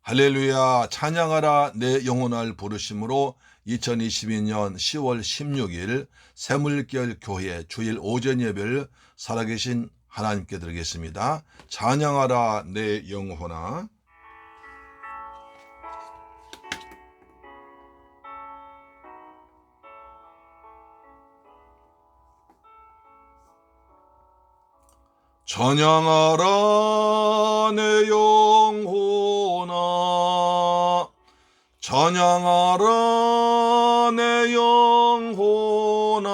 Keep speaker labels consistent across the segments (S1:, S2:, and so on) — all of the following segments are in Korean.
S1: 할렐루야, 찬양하라 내 영혼을 부르심으로 2022년 10월 16일 새물결 교회 주일 오전 예배를 살아계신 하나님께 드리겠습니다. 찬양하라 내 영혼아. 찬양하라 내 영혼아, 찬양하라 내 영혼아,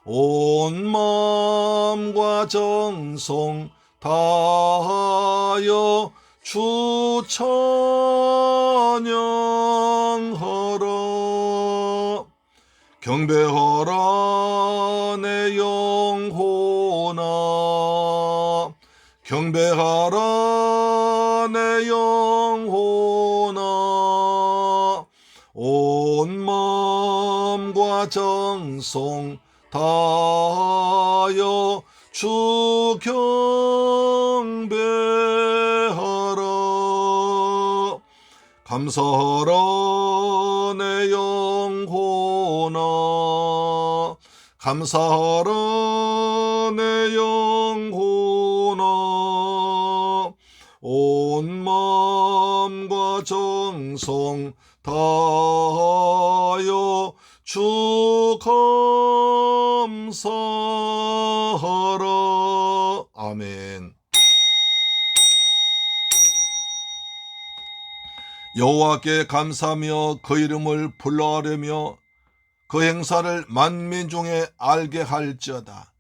S1: 온 마음과 정성 다하여 주 찬양하라. 경배하라 내 영혼아, 경배하라 내 영혼아, 온 마음과 정성 다하여 주 경배하라. 감사하라 내 영혼아, 감사하라 내 영혼아, 온 마음과 정성 다하여 주 감사하라. 아멘. 여호와께 감사하며 그 이름을 불러하려며 그 행사를 만민 중에 알게 할지어다.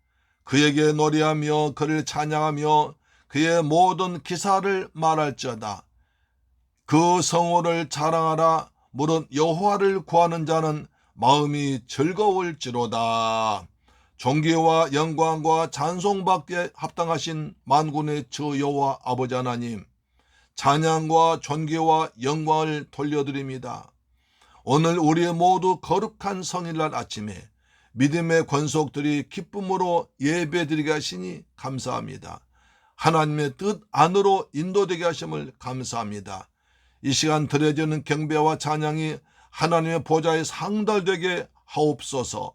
S1: 그에게 노래하며 그를 찬양하며 그의 모든 기사를 말할지어다. 그 성호를 자랑하라. 무릇 여호와를 구하는 자는 마음이 즐거울지로다. 존귀와 영광과 찬송받기에 합당하신 만군의 주 여호와 아버지 하나님, 찬양과 존귀와 영광을 돌려드립니다. 오늘 우리 모두 거룩한 성일날 아침에 믿음의 권속들이 기쁨으로 예배드리게 하시니 감사합니다. 하나님의 뜻 안으로 인도되게 하심을 감사합니다. 이 시간 드려지는 경배와 찬양이 하나님의 보좌에 상달되게 하옵소서.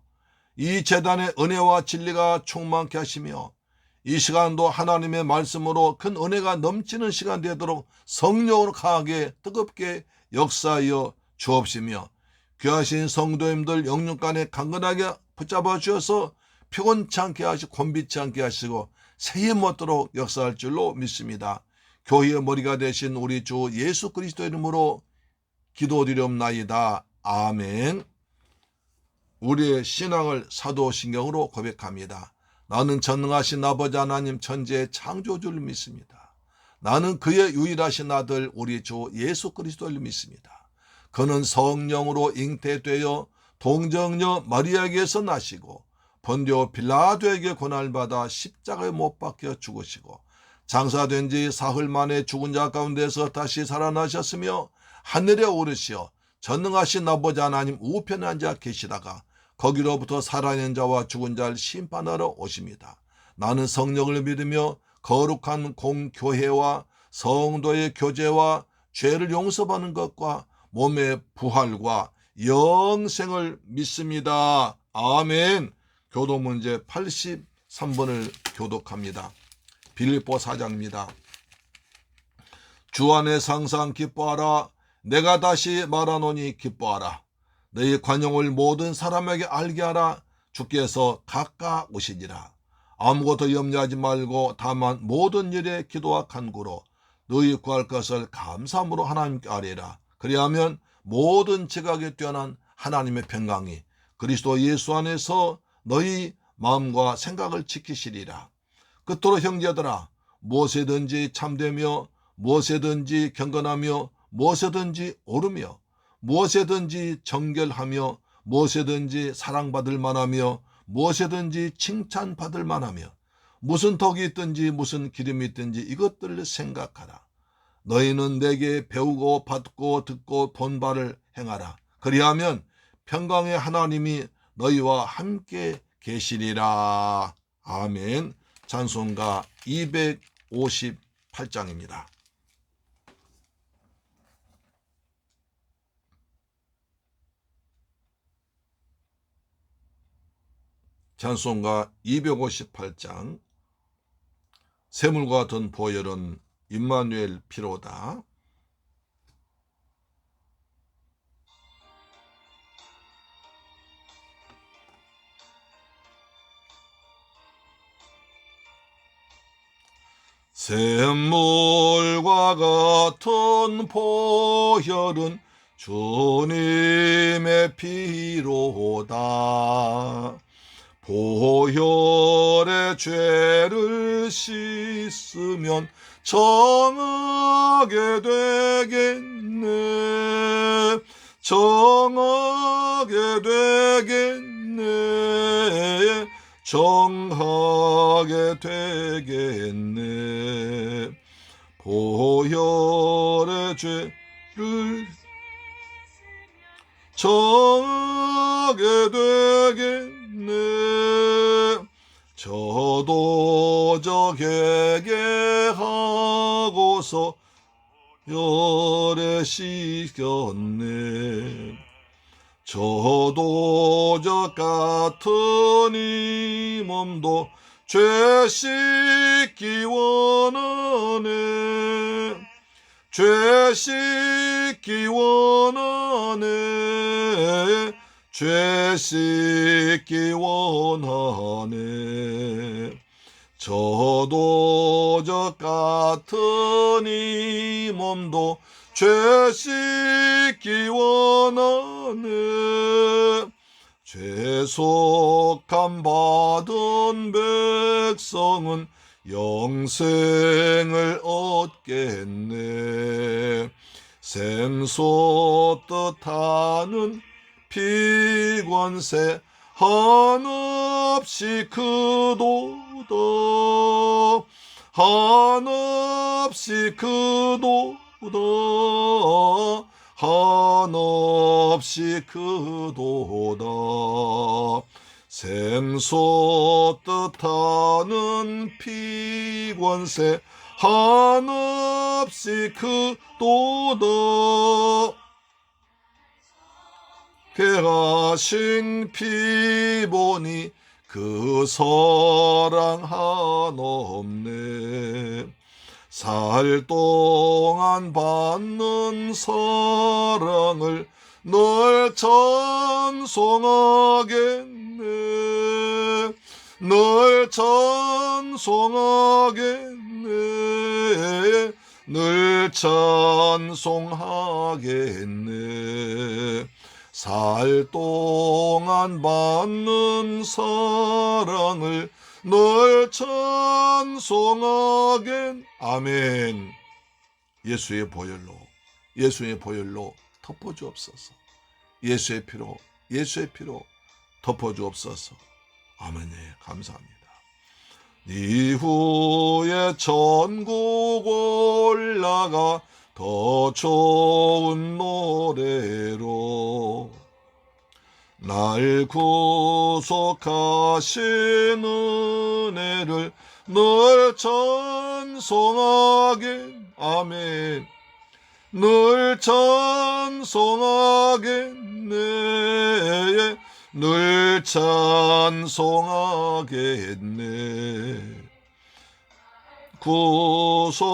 S1: 이 제단의 은혜와 진리가 충만케 하시며 이 시간도 하나님의 말씀으로 큰 은혜가 넘치는 시간 되도록 성령으로 강하게 뜨겁게 역사하여 주옵시며 귀하신 성도님들 영육간에 강건하게 붙잡아 주셔서 피곤치 않게 하시고 곤비치 않게 하시고 새해 못도록 역사할 줄로 믿습니다. 교회의 머리가 되신 우리 주 예수 그리스도 이름으로 기도드리옵나이다. 아멘. 우리의 신앙을 사도신경으로 고백합니다. 나는 전능하신 아버지 하나님 천지의 창조주를 믿습니다. 나는 그의 유일하신 아들 우리 주 예수 그리스도를 믿습니다. 그는 성령으로 잉태되어 동정녀 마리아에게서 나시고 본디오 빌라도에게 고난받아 십자가에 못 박혀 죽으시고 장사된 지 사흘 만에 죽은 자 가운데서 다시 살아나셨으며 하늘에 오르시어 전능하신 아버지 하나님 우편에 앉아 계시다가 거기로부터 살아있는 자와 죽은 자를 심판하러 오십니다. 나는 성령을 믿으며 거룩한 공교회와 성도의 교제와 죄를 용서받는 것과 몸의 부활과 영생을 믿습니다. 아멘. 교도 문제 83번을 교독합니다. 빌립보 4장입니다. 주 안에 항상 기뻐하라. 내가 다시 말하노니 기뻐하라. 너희 관용을 모든 사람에게 알게 하라. 주께서 가까이 오시니라. 아무것도 염려하지 말고 다만 모든 일에 기도와 간구로 너희 구할 것을 감사함으로 하나님께 아뢰라. 그리하면 모든 지각에 뛰어난 하나님의 평강이 그리스도 예수 안에서 너희 마음과 생각을 지키시리라. 그토록 형제들아, 무엇이든지 참되며 무엇이든지 경건하며 무엇이든지 옳으며 무엇이든지 정결하며 무엇이든지 사랑받을 만하며 무엇이든지 칭찬받을 만하며 무슨 덕이 있든지 무슨 기름이 있든지 이것들을 생각하라. 너희는 내게 배우고 받고 듣고 본 바를 행하라. 그리하면 평강의 하나님이 너희와 함께 계시리라. 아멘. 찬송가 258장입니다. 찬송가 258장 샘물과 같은 보혈은 임마누엘 피로다. 샘물과 같은 보혈은 주님의 피로다. 보혈의 죄를 씻으면 정하게 되겠네. 정하게 되겠네. 정하게 되겠네. 보혈의 죄를 정하게 되겠네. 저도 저 회개하고서 열에 씻겼네. 저도 저 같은 이 몸도 죄 씻기 원하네. 죄 씻기 원하네. 죄 씻기 원하네. 저도 저 같은 이 몸도 죄 씻기 원하네. 죄속함 받은 백성은 영생을 얻겠네. 생소 뜻하는 피관세 한없이 크도다. 한없이 크도다. 한없이 크도다. 생소 뜻하는 피관세 한없이 크도다. 괴하신 피 보니 그 사랑 한없네. 살 동안 받는 사랑을 널 찬송하겠네. 널 찬송하겠네. 늘 찬송하겠네. 살 동안 받는 사랑을 널 찬송하겠네. 아멘. 예수의 보혈로, 예수의 보혈로 덮어주옵소서. 예수의 피로, 예수의 피로 덮어주옵소서. 아멘. 감사합니다. 이후에 천국 올라가 더 좋은 노래로 날 구속하신 은혜를 늘 찬송하게. 아멘. 늘 찬송하겠네. 늘 찬송하겠네.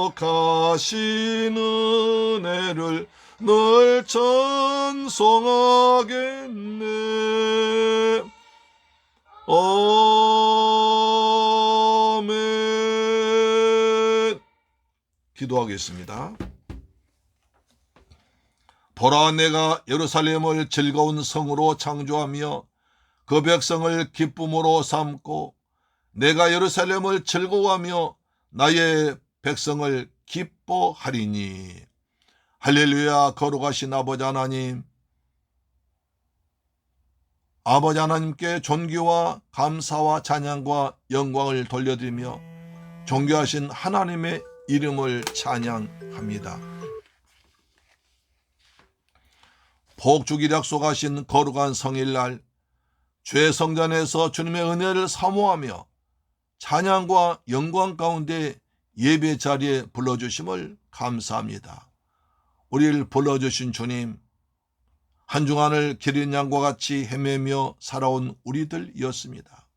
S1: 구속하신 은혜를 늘 찬송하겠네. 아멘. 기도하겠습니다. 보라, 내가 예루살렘을 즐거운 성으로 창조하며 그 백성을 기쁨으로 삼고 내가 예루살렘을 즐거워하며 나의 백성을 기뻐하리니. 할렐루야. 거룩하신 아버지 하나님, 아버지 하나님께 존귀와 감사와 찬양과 영광을 돌려드리며 존귀하신 하나님의 이름을 찬양합니다. 복주기를 약속하신 거룩한 성일날 죄성전에서 주님의 은혜를 사모하며 찬양과 영광 가운데 예배 자리에 불러주심을 감사합니다. 우리를 불러주신 주님, 한 주간을 기린 양과 같이 헤매며 살아온 우리들이었습니다.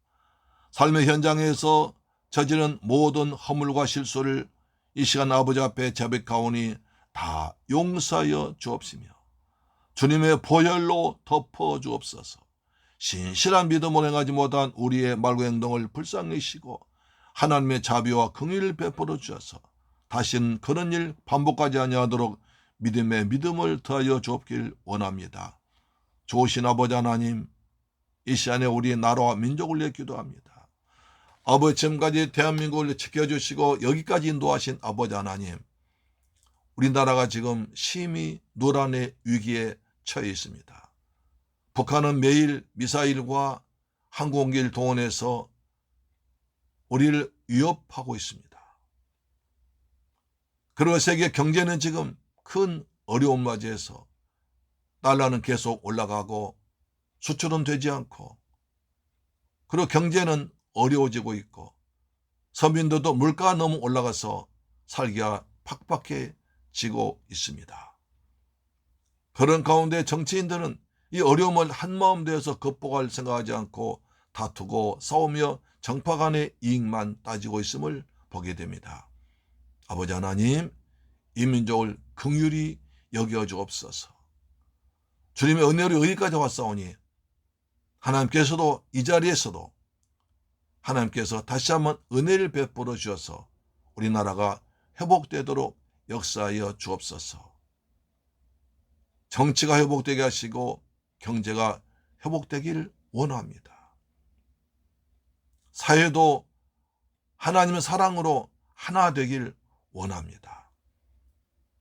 S1: 삶의 현장에서 저지른 모든 허물과 실수를 이 시간 아버지 앞에 자백하오니 다 용서하여 주옵시며 주님의 보혈로 덮어 주옵소서. 신실한 믿음으로 행하지 못한 우리의 말과 행동을 불쌍히 여기시고 하나님의 자비와 긍휼을 베풀어 주셔서 다시는 그런 일 반복하지 아니하도록 믿음의 믿음을 더하여 주옵길 원합니다. 좋으신 아버지 하나님, 이 시간에 우리의 나라와 민족을 위해 기도합니다. 아버지, 지금까지 대한민국을 지켜주시고 여기까지 인도하신 아버지 하나님, 우리나라가 지금 심히 노란의 위기에 처해 있습니다. 북한은 매일 미사일과 항공기를 동원해서 우리를 위협하고 있습니다. 그리고 세계 경제는 지금 큰 어려움 맞이해서 달러는 계속 올라가고 수출은 되지 않고, 그리고 경제는 어려워지고 있고 서민들도 물가가 너무 올라가서 살기가 팍팍해지고 있습니다. 그런 가운데 정치인들은 이 어려움을 한마음 되어서 극복할 생각하지 않고 다투고 싸우며 정파 간의 이익만 따지고 있음을 보게 됩니다. 아버지 하나님, 이 민족을 긍휼히 여겨 주옵소서. 주님의 은혜로 여기까지 왔사오니 하나님께서도 이 자리에서도 하나님께서 다시 한번 은혜를 베풀어 주셔서 우리나라가 회복되도록 역사하여 주옵소서. 정치가 회복되게 하시고 경제가 회복되기를 원합니다. 사회도 하나님의 사랑으로 하나 되길 원합니다.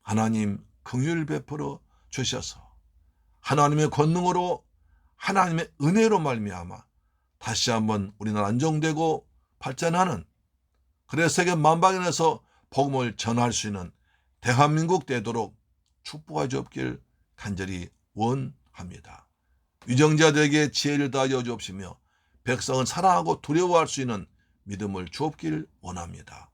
S1: 하나님 긍휼 베풀어 주셔서 하나님의 권능으로 하나님의 은혜로 말미암아 다시 한번 우리나라 안정되고 발전하는, 그래서 세계 만방에서 복음을 전할 수 있는 대한민국 되도록 축복하여 주옵길 간절히 원합니다. 위정자들에게 지혜를 다하여 주옵시며 백성을 사랑하고 두려워할 수 있는 믿음을 주옵길 원합니다.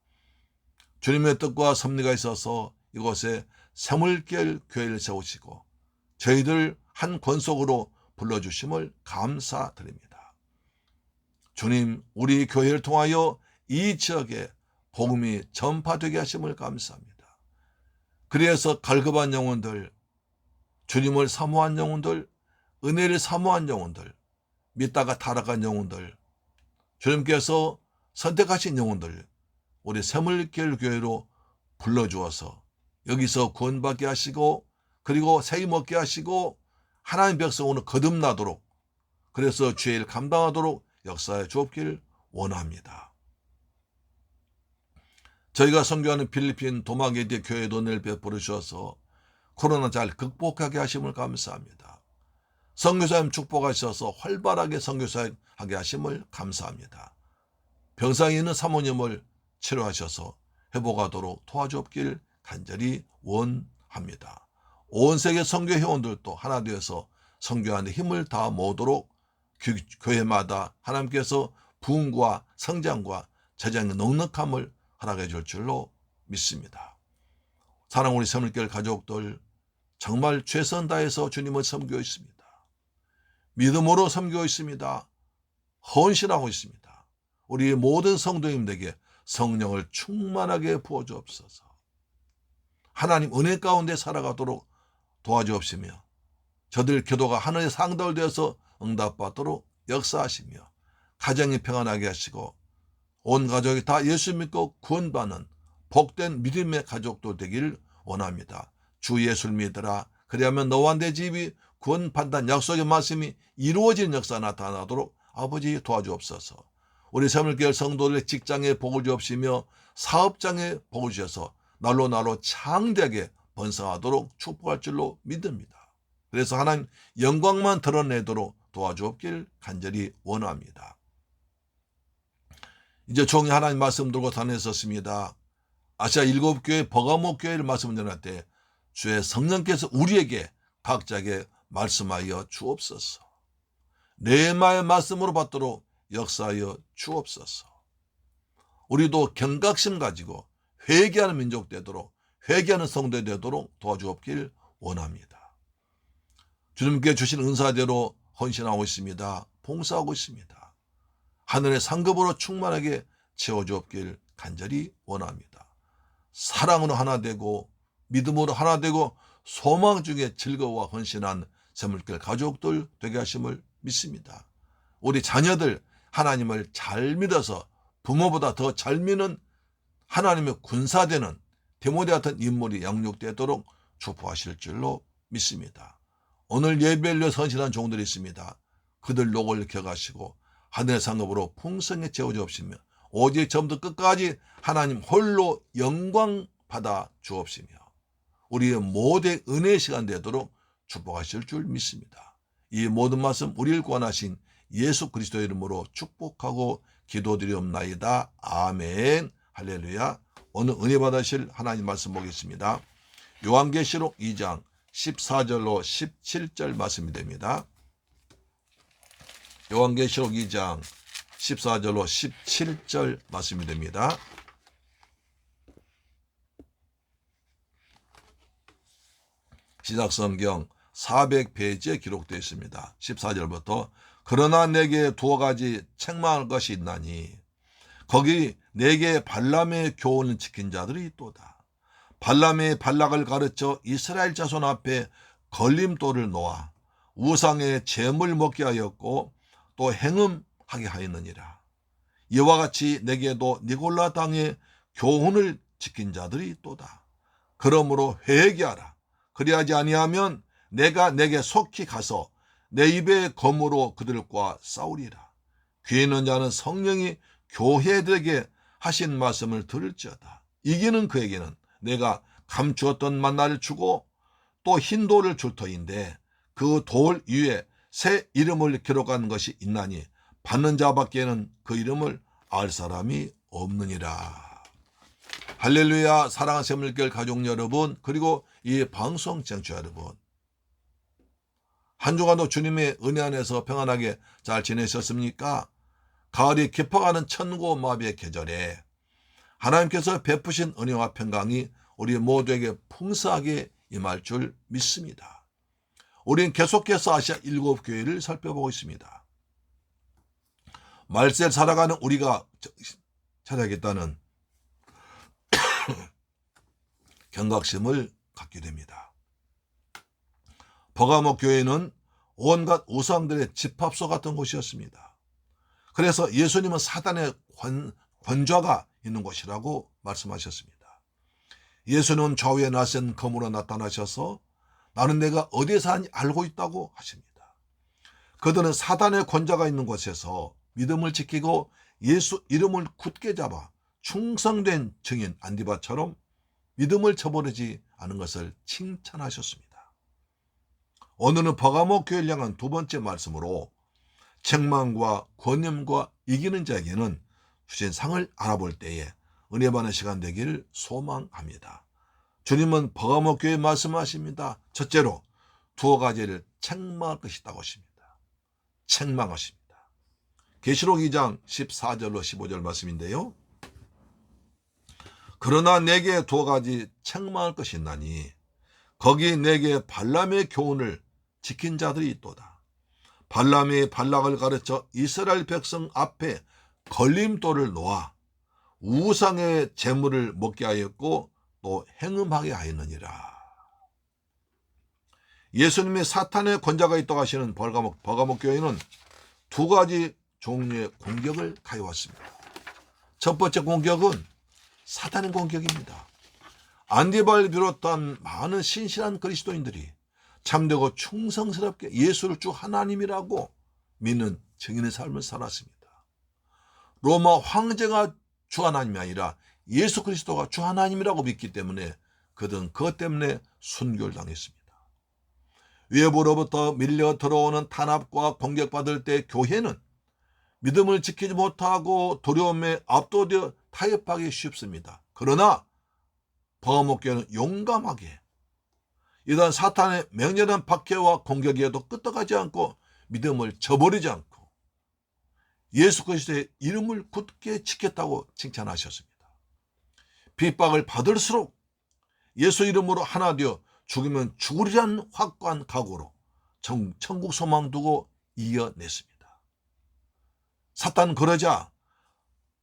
S1: 주님의 뜻과 섭리가 있어서 이곳에 새물결 교회를 세우시고 저희들 한 권속으로 불러주심을 감사드립니다. 주님, 우리 교회를 통하여 이 지역에 복음이 전파되게 하심을 감사합니다. 그래서 갈급한 영혼들, 주님을 사모한 영혼들, 은혜를 사모한 영혼들, 믿다가 타락한 영혼들, 주님께서 선택하신 영혼들, 우리 새물결 교회로 불러주어서 여기서 구원받게 하시고 그리고 세임 얻게 하시고 하나님 백성으로 거듭나도록, 그래서 죄를 감당하도록 역사해 주옵길 원합니다. 저희가 선교하는 필리핀 도마게디 교회도 은혜를 베풀어 주셔서 코로나 잘 극복하게 하심을 감사합니다. 선교사님 축복하셔서 활발하게 선교사하게 하심을 감사합니다. 병상에 있는 사모님을 치료하셔서 회복하도록 도와주옵길 간절히 원합니다. 온 세계 선교 회원들도 하나 되어서 선교하는 힘을 다하 모도록 교회마다 하나님께서 부흥과 성장과 제장의 넉넉함을 허락해 줄 줄로 믿습니다. 사랑 우리 새물결 가족들, 정말 최선 다해서 주님을 섬기고 있습니다. 믿음으로 섬기고 있습니다. 헌신하고 있습니다. 우리 모든 성도님들에게 성령을 충만하게 부어주옵소서. 하나님 은혜 가운데 살아가도록 도와주옵시며 저들 기도가 하늘의 상달이 되어서 응답받도록 역사하시며 가정이 평안하게 하시고 온 가족이 다 예수 믿고 구원받는 복된 믿음의 가족도 되기를 원합니다. 주 예수를 믿으라. 그리하면 너와 내 집이 구원받는 약속의 말씀이 이루어지는 역사 나타나도록 아버지 도와주옵소서. 우리 새물결 성도들의 직장에 복을 주옵시며 사업장에 복을 주셔서 날로 창대하게 번성하도록 축복할 줄로 믿습니다. 그래서 하나님 영광만 드러내도록 도와주옵길 간절히 원합니다. 이제 종이 하나님 말씀 들고 다녔었습니다. 아시아 7교회 버가모 교회를 말씀 전할 때 주의 성령께서 우리에게 각자에게 말씀하여 주옵소서. 레마의 말씀으로 받도록 역사하여 주옵소서. 우리도 경각심 가지고 회개하는 민족 되도록, 회개하는 성도 되도록 도와주옵길 원합니다. 주님께 주신 은사대로 헌신하고 있습니다. 봉사하고 있습니다. 하늘의 상급으로 충만하게 채워주옵길 간절히 원합니다. 사랑으로 하나 되고 믿음으로 하나 되고 소망 중에 즐거워와 헌신한 샘물길 가족들 되게 하심을 믿습니다. 우리 자녀들 하나님을 잘 믿어서 부모보다 더 잘 믿는 하나님의 군사되는 디모데 같은 인물이 양육되도록 축복하실 줄로 믿습니다. 오늘 예배를 위해 헌신한 종들이 있습니다. 그들 녹을 격하시고 하늘의 상급으로 풍성히 채워주옵시며 오직 처음부터 끝까지 하나님 홀로 영광 받아 주옵시며 우리의 모든 은혜의 시간 되도록 축복하실 줄 믿습니다. 이 모든 말씀 우리를 구원하신 예수 그리스도의 이름으로 축복하고 기도드리옵나이다. 아멘. 할렐루야. 오늘 은혜 받으실 하나님 말씀 보겠습니다. 요한계시록 2장 14절로 17절 말씀이 됩니다. 요한계시록 2장 14절로 17절 말씀이 됩니다. 시작성경 400페이지에 기록되어 있습니다. 14절부터 그러나 내게 두어 가지 책망할 것이 있나니 거기 내게 발람의 교훈을 지킨 자들이 있도다. 발람의 발락을 가르쳐 이스라엘 자손 앞에 걸림돌을 놓아 우상의 재물 먹게 하였고 또 행음하게 하였느니라. 이와 같이 내게도 니골라 당의 교훈을 지킨 자들이 있도다. 그러므로 회개하라. 그리하지 아니하면 내가 내게 속히 가서 내 입의 검으로 그들과 싸우리라. 귀 있는 자는 성령이 교회들에게 하신 말씀을 들을지어다. 이기는 그에게는 내가 감추었던 만나를 주고 또 흰 돌을 줄 터인데 그 돌 위에 새 이름을 기록한 것이 있나니 받는 자밖에는 그 이름을 알 사람이 없느니라. 할렐루야. 사랑하는 샘물교회 가족 여러분, 그리고 이 방송 청취자 여러분, 한 주간도 주님의 은혜 안에서 평안하게 잘 지내셨습니까? 가을이 깊어가는 천고마비의 계절에 하나님께서 베푸신 은혜와 평강이 우리 모두에게 풍성하게 임할 줄 믿습니다. 우리는 계속해서 아시아 7교회를 살펴보고 있습니다. 말세를 살아가는 우리가 찾아야겠다는 경각심을 갖게 됩니다. 버가모 교회는 온갖 우상들의 집합소 같은 곳이었습니다. 그래서 예수님은 사단의 권좌가 있는 곳이라고 말씀하셨습니다. 예수는 좌우에 나선 검으로 나타나셔서 나는 내가 어디에 사는지 알고 있다고 하십니다. 그들은 사단의 권좌가 있는 곳에서 믿음을 지키고 예수 이름을 굳게 잡아 충성된 증인 안디바처럼 믿음을 저버리지 않은 것을 칭찬하셨습니다. 오늘은 버가모 교회를 향한 두 번째 말씀으로 책망과 권념과 이기는 자에게는 주신 상을 알아볼 때에 은혜 받는 시간 되기를 소망합니다. 주님은 버가모 교회에 말씀하십니다. 첫째로 두어 가지를 책망할 것이 있다고 하십니다. 책망하십니다. 계시록 2장 14절로 15절 말씀인데요. 그러나 내게 두어 가지 책망할 것이 있나니 거기 내게 발람의 교훈을 지킨 자들이 있도다. 발람이 발락을 가르쳐 이스라엘 백성 앞에 걸림돌을 놓아 우상의 재물을 먹게 하였고 또 행음하게 하였느니라. 예수님이 사탄의 권좌가 있다고 하시는 버가모 교회는 두 가지 종류의 공격을 가해왔습니다. 첫 번째 공격은 사탄의 공격입니다. 안디바를 비롯한 많은 신실한 그리스도인들이 참되고 충성스럽게 예수를 주 하나님이라고 믿는 증인의 삶을 살았습니다. 로마 황제가 주 하나님이 아니라 예수 그리스도가 주 하나님이라고 믿기 때문에 그들은 그것 때문에 순교를 당했습니다. 외부로부터 밀려 들어오는 탄압과 공격받을 때 교회는 믿음을 지키지 못하고 두려움에 압도되어 타협하기 쉽습니다. 그러나 버가모 교회는 용감하게 이러한 사탄의 맹렬한 박해와 공격에도 끄떡하지 않고 믿음을 저버리지 않고 예수 그리스도의 이름을 굳게 지켰다고 칭찬하셨습니다. 핍박을 받을수록 예수 이름으로 하나 되어 죽으면 죽으리라는 확고한 각오로 천국 소망 두고 이겨냈습니다. 사탄은 그러자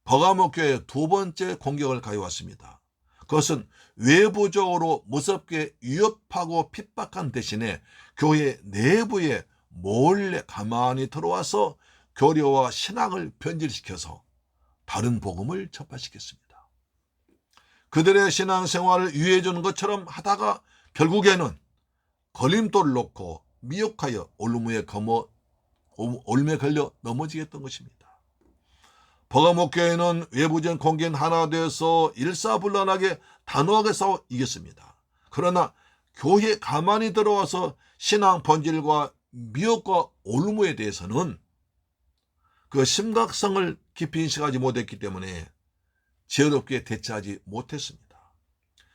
S1: 버가모 교회에 두 번째 공격을 가해왔습니다. 그것은 외부적으로 무섭게 위협하고 핍박한 대신에 교회 내부에 몰래 가만히 들어와서 교리와 신앙을 변질시켜서 다른 복음을 접합시켰습니다. 그들의 신앙생활을 유해해 주는 것처럼 하다가 결국에는 걸림돌을 놓고 미혹하여 올무에 걸려 넘어지게 했던 것입니다. 버가모 교회는 외부적인 공격인 하나 되어서 일사불란하게 단호하게 싸워 이겼습니다. 그러나 교회에 가만히 들어와서 신앙 본질과 미혹과 올무에 대해서는 그 심각성을 깊이 인식하지 못했기 때문에 지혜롭게 대처하지 못했습니다.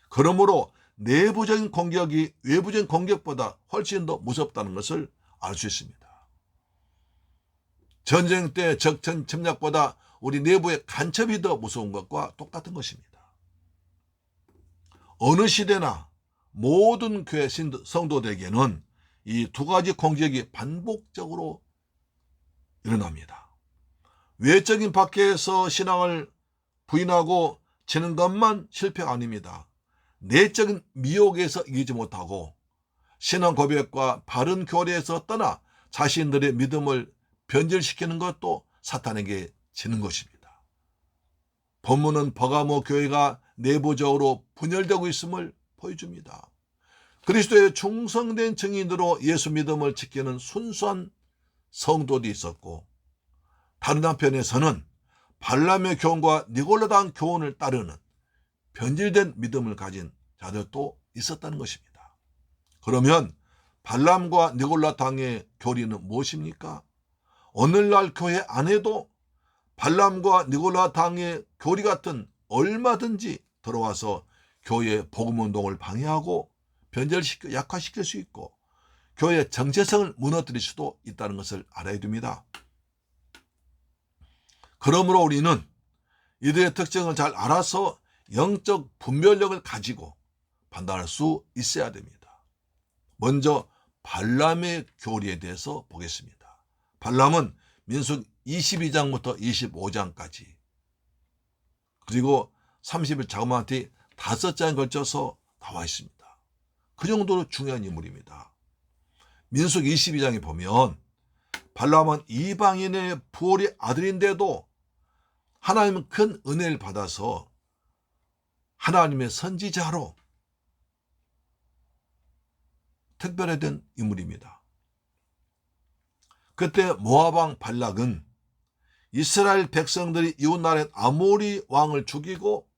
S1: 그러므로 내부적인 공격이 외부적인 공격보다 훨씬 더 무섭다는 것을 알 수 있습니다. 전쟁 때 적 침략보다 우리 내부의 간첩이 더 무서운 것과 똑같은 것입니다. 어느 시대나 모든 교회 성도들에게는 이 두 가지 공격이 반복적으로 일어납니다. 외적인 밖에서 신앙을 부인하고 지는 것만 실패가 아닙니다. 내적인 미혹에서 이기지 못하고 신앙 고백과 바른 교리에서 떠나 자신들의 믿음을 변질시키는 것도 사탄에게 지는 것입니다. 본문은 버가모 교회가 내부적으로 분열되고 있음을 보여줍니다. 그리스도의 충성된 증인으로 예수 믿음을 지키는 순수한 성도도 있었고, 다른 한편에서는 발람의 교훈과 니골라당 교훈을 따르는 변질된 믿음을 가진 자들도 있었다는 것입니다. 그러면 발람과 니골라당의 교리는 무엇입니까? 오늘날 교회 안에도 발람과 니골라당의 교리 같은 얼마든지 들어와서 교회의 복음운동을 방해하고 변절시켜 약화시킬 수 있고 교회의 정체성을 무너뜨릴 수도 있다는 것을 알아야 됩니다. 그러므로 우리는 이들의 특징을 잘 알아서 영적 분별력을 가지고 판단할 수 있어야 됩니다. 먼저 발람의 교리에 대해서 보겠습니다. 발람은 민수기 22장부터 25장까지 그리고 30일 자그마한테 5장에 걸쳐서 나와 있습니다. 그 정도로 중요한 인물입니다. 민수기 22장에 보면 발람은 이방인의 부올의 아들인데도 하나님은 큰 은혜를 받아서 하나님의 선지자로 특별해된 인물입니다. 그때 모압 왕 발락은 이스라엘 백성들이 이웃나라의 아모리 왕을 죽이고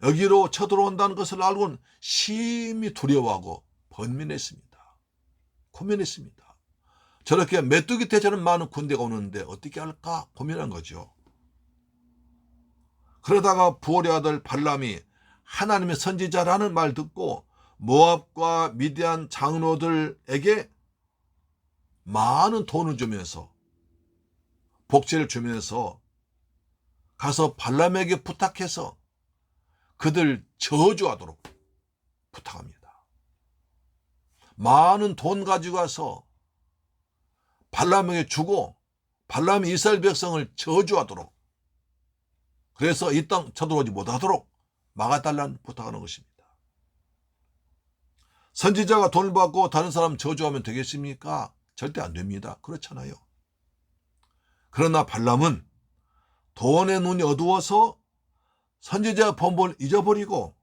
S1: 여기로 쳐들어온다는 것을 알고는 심히 두려워하고 번민했습니다. 고민했습니다. 저렇게 메뚜기 떼처럼 많은 군대가 오는데 어떻게 할까 고민한 거죠. 그러다가 부올의 아들 발람이 하나님의 선지자라는 말 듣고 모압과 미디안 장로들에게 많은 돈을 주면서 복지를 주면서 가서 발람에게 부탁해서 그들 저주하도록 부탁합니다. 많은 돈 가지고 가서 발람에게 주고 발람이 이스라엘 백성을 저주하도록, 그래서 이 땅 쳐들어오지 못하도록 막아달라는 부탁하는 것입니다. 선지자가 돈을 받고 다른 사람 저주하면 되겠습니까? 절대 안 됩니다. 그렇잖아요. 그러나 발람은 돈의 눈이 어두워서 선지자 본분을 잊어버리고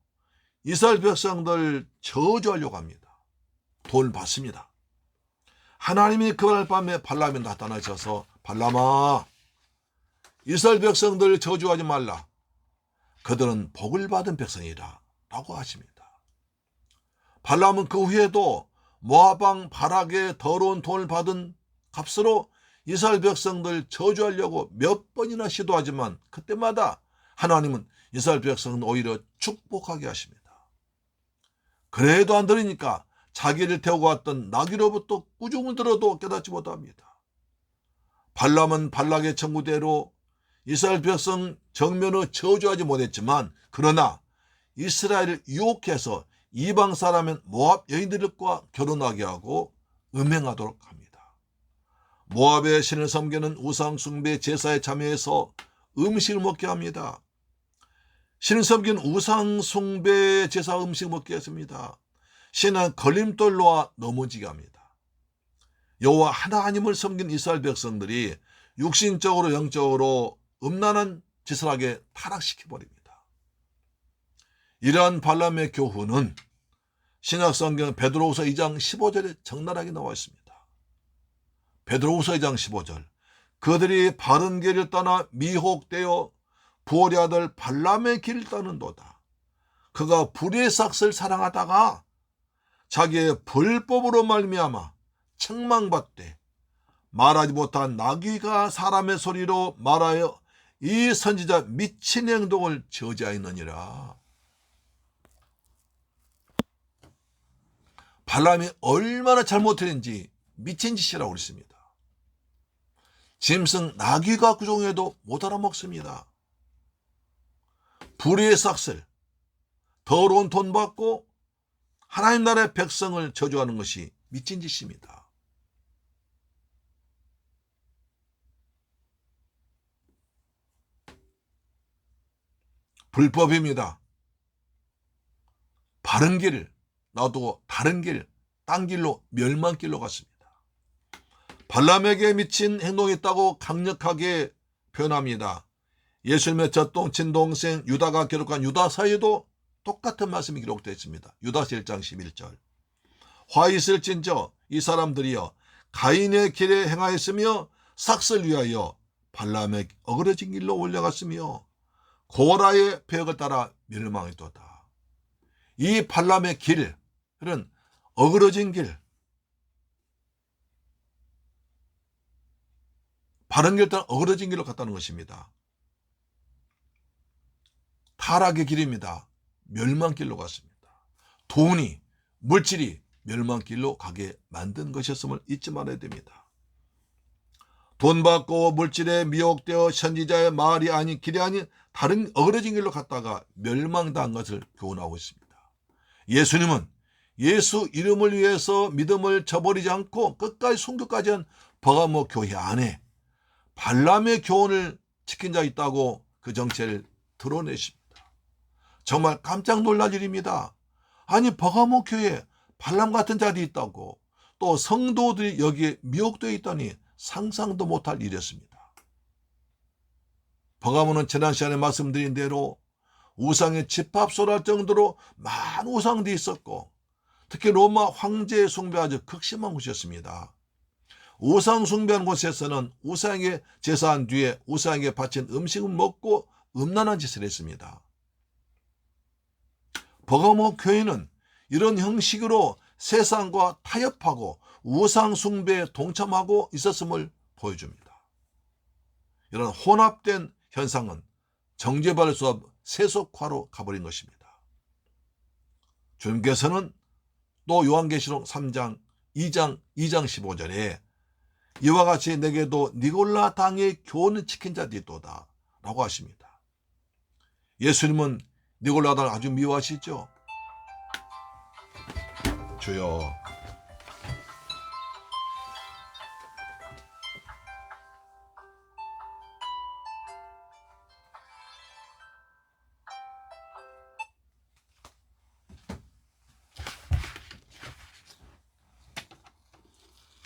S1: 이스라엘 백성들 저주하려고 합니다. 돈을 받습니다. 하나님이 그날 밤에 발람에 나타나셔서 발람아, 이스라엘 백성들 저주하지 말라. 그들은 복을 받은 백성이라 라고 하십니다. 발람은 그 후에도 모압 왕 발락의 더러운 돈을 받은 값으로 이스라엘 백성들 저주하려고 몇 번이나 시도하지만 그때마다 하나님은 이스라엘 백성은 오히려 축복하게 하십니다. 그래도 안 들으니까 자기를 태우고 왔던 나귀로부터 꾸중을 들어도 깨닫지 못합니다. 발람은 발락의 청구대로 이스라엘 백성 정면을 저주하지 못했지만 그러나 이스라엘을 유혹해서 이방 사람인 모압 여인들과 결혼하게 하고 음행하도록 합니다. 모압의 신을 섬기는 우상숭배 제사에 참여해서 음식을 먹게 합니다. 신을 섬기는 우상숭배 제사 음식을 먹게 했습니다. 신은 걸림돌 놓아 넘어지게 합니다. 여호와 하나님을 섬긴 이스라엘 백성들이 육신적으로 영적으로 음란한 짓을 하게 타락시켜버립니다. 이러한 발람의 교훈은 신약성경 베드로후서 2장 15절에 적나라하게 나와 있습니다. 베드로후서 2장 15절, 그들이 바른 길을 떠나 미혹되어 부올의 아들 발람의 길을 떠는도다. 그가 불의 삭슬 사랑하다가 자기의 불법으로 말미암아 책망받되 말하지 못한 나귀가 사람의 소리로 말하여 이 선지자 미친 행동을 저지하였느니라. 발람이 얼마나 잘못했는지 미친 짓이라고 그랬습니다. 짐승 나귀가 구종해도 못 알아먹습니다. 불의의 삭슬, 더러운 돈 받고 하나님 나라의 백성을 저주하는 것이 미친 짓입니다. 불법입니다. 바른 길을 놔두고 다른 길, 딴 길로 멸망길로 갔습니다. 발람에게 미친 행동이 있다고 강력하게 표현합니다. 예수님의 젖동 친동생 유다가 기록한 유다서에도 똑같은 말씀이 기록되어 있습니다. 유다서 1장 11절. 화 있을진저 이 사람들이여 가인의 길에 행하였으며 삭슬 위하여 발람의 어그러진 길로 올려갔으며 고라의 폐역을 따라 멸망했도다. 이 발람의 길은 어그러진 길, 바른 길 따라 어그러진 길로 갔다는 것입니다. 타락의 길입니다. 멸망길로 갔습니다. 돈이, 물질이 멸망길로 가게 만든 것이었음을 잊지 말아야 됩니다. 돈 받고 물질에 미혹되어 선지자의 말이 아닌 길이 아닌 다른 어그러진 길로 갔다가 멸망당한 것을 교훈하고 있습니다. 예수님은 예수 이름을 위해서 믿음을 저버리지 않고 끝까지 순교까지 한 버가모 교회 안에 발람의 교훈을 지킨 자 있다고 그 정체를 드러내십니다. 정말 깜짝 놀랄 일입니다. 아니 버가모 교회에 발람 같은 자들이 있다고, 또 성도들이 여기에 미혹되어 있다니 상상도 못할 일이었습니다. 버가모는 지난 시간에 말씀드린 대로 우상에 집합소할 정도로 많은 우상들이 있었고, 특히 로마 황제 숭배 아주 극심한 곳이었습니다. 우상 숭배한 곳에서는 우상에게 제사한 뒤에 우상에게 바친 음식을 먹고 음란한 짓을 했습니다. 버가모 교회는 이런 형식으로 세상과 타협하고 우상 숭배에 동참하고 있었음을 보여줍니다. 이런 혼합된 현상은 정죄받을 수 없는 세속화로 가버린 것입니다. 주님께서는 또 요한계시록 3장 2장 15절에 이와 같이 내게도 니골라 당의 교훈을 지킨 자들이 있도다 라고 하십니다. 예수님은 니골라 당을 아주 미워하시죠. 주여,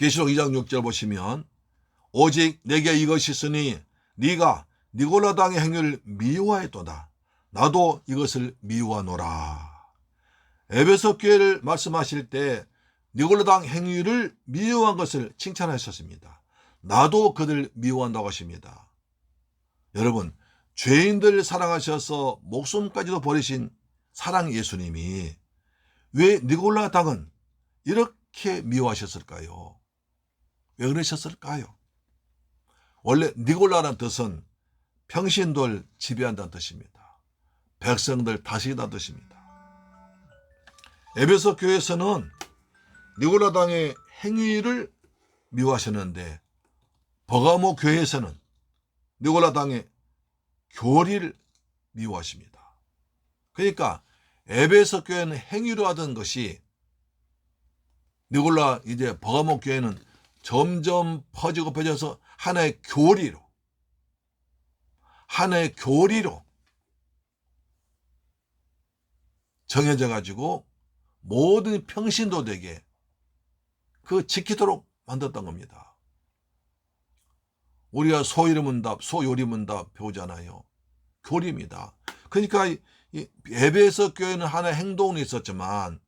S1: 계시록 2장 6절 보시면 오직 내게 이것이 있으니 네가 니골라 당의 행위를 미워했도다. 나도 이것을 미워하노라. 에베소 교회를 말씀하실 때 니골라 당 행위를 미워한 것을 칭찬하셨습니다. 나도 그들 미워한다고 하십니다. 여러분, 죄인들 사랑하셔서 목숨까지도 버리신 사랑 예수님이 왜 니골라 당은 이렇게 미워하셨을까요? 왜 그러셨을까요? 원래 니골라라는 뜻은 평신도를 지배한다는 뜻입니다. 백성들 다스린다는 뜻입니다. 에베소 교회에서는 니골라 당의 행위를 미워하셨는데 버가모 교회에서는 니골라 당의 교리를 미워하십니다. 그러니까 에베소 교회는 행위로 하던 것이 니골라 이제 버가모 교회는 점점 퍼지고 퍼져서 하나의 교리로 정해져 가지고 모든 평신도들에게 그 지키도록 만들었던 겁니다. 우리가 소요리문답 배우잖아요. 교리입니다. 그러니까 이 에베소 교회는 하나의 행동이 있었지만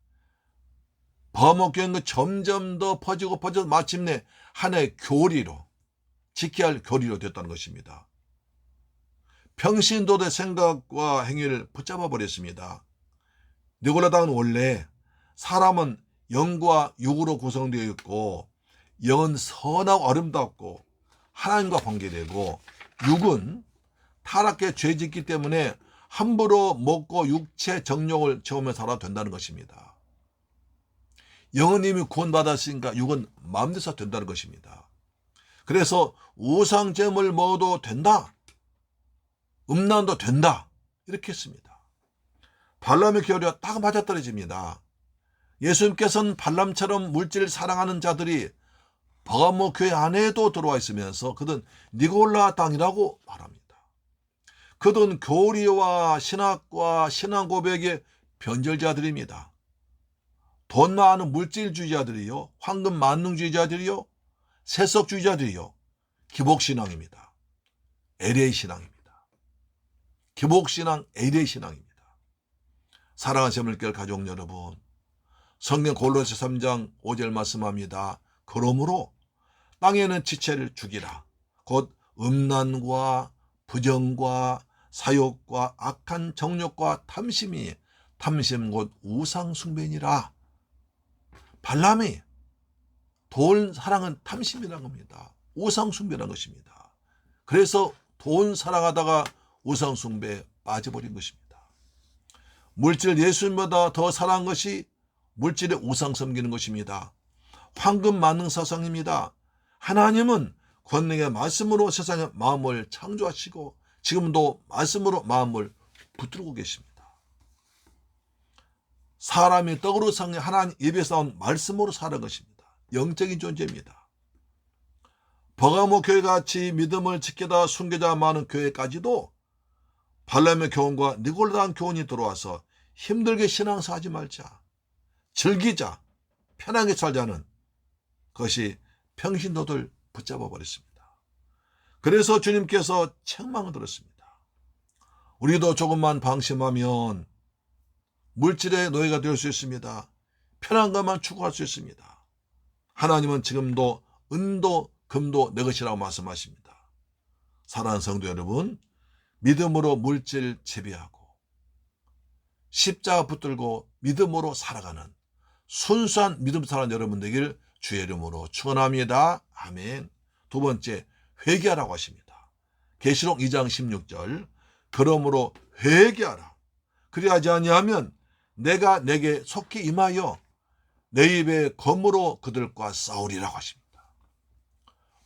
S1: 버모교회는 점점 더 퍼지고 퍼져서 마침내 하나의 교리로, 지켜야 할 교리로 됐다는 것입니다. 평신도들의 생각과 행위를 붙잡아 버렸습니다. 니고라당은 원래 사람은 영과 육으로 구성되어 있고 영은 선하고 아름답고 하나님과 관계되고 육은 타락해 죄짓기 때문에 함부로 먹고 육체 정욕을 채우며 살아도 된다는 것입니다. 영은 이미 구원받았으니까 육은 마음대로 된다는 것입니다. 그래서 우상제물 먹어도 된다, 음란도 된다, 이렇게 했습니다. 발람의 교리와 딱 맞아떨어집니다. 예수님께서는 발람처럼 물질을 사랑하는 자들이 버가모 교회 안에도 들어와 있으면서 그들은 니골라 당이라고 말합니다. 그들은 교리와 신학과 신앙 고백의 변절자들입니다. 돈 많은 물질주의자들이요, 황금 만능주의자들이요, 세속주의자들이요, 기복신앙입니다. LA 신앙입니다. 기복신앙, LA 신앙입니다. 사랑하는 새물결 가족 여러분, 성경 골로새 3장 5절 말씀합니다. 그러므로 땅에는 지체를 죽이라. 곧 음란과 부정과 사욕과 악한 정욕과 탐심이, 탐심 곧 우상숭배니라. 발람이 돈 사랑은 탐심이라는 겁니다. 우상숭배라는 것입니다. 그래서 돈 사랑하다가 우상숭배에 빠져버린 것입니다. 물질 예수님보다 더 사랑한 것이 물질의 우상 섬기는 것입니다. 황금 만능 사상입니다. 하나님은 권능의 말씀으로 세상의 마음을 창조하시고 지금도 말씀으로 마음을 붙들고 계십니다. 사람이 떡으로 사는 하나님 입에서 나온 말씀으로 사는 것입니다. 영적인 존재입니다. 버가모 교회같이 믿음을 지키다 순교자 많은 교회까지도 발람의 교훈과 니골라당 교훈이 들어와서 힘들게 신앙사하지 말자, 즐기자, 편하게 살자는 것이 평신도들 붙잡아 버렸습니다. 그래서 주님께서 책망을 들었습니다. 우리도 조금만 방심하면 물질의 노예가 될 수 있습니다. 편한 것만 추구할 수 있습니다. 하나님은 지금도 은도 금도 내 것이라고 말씀하십니다. 사랑하는 성도 여러분, 믿음으로 물질 재배하고 십자가 붙들고 믿음으로 살아가는 순수한 믿음 사는 여러분 되길 주의 이름으로 축원합니다. 아멘. 두 번째, 회개하라고 하십니다. 계시록 2장 16절, 그러므로 회개하라. 그리하지 아니하면 내가 내게 속히 임하여 내 입의 검으로 그들과 싸우리라고 하십니다.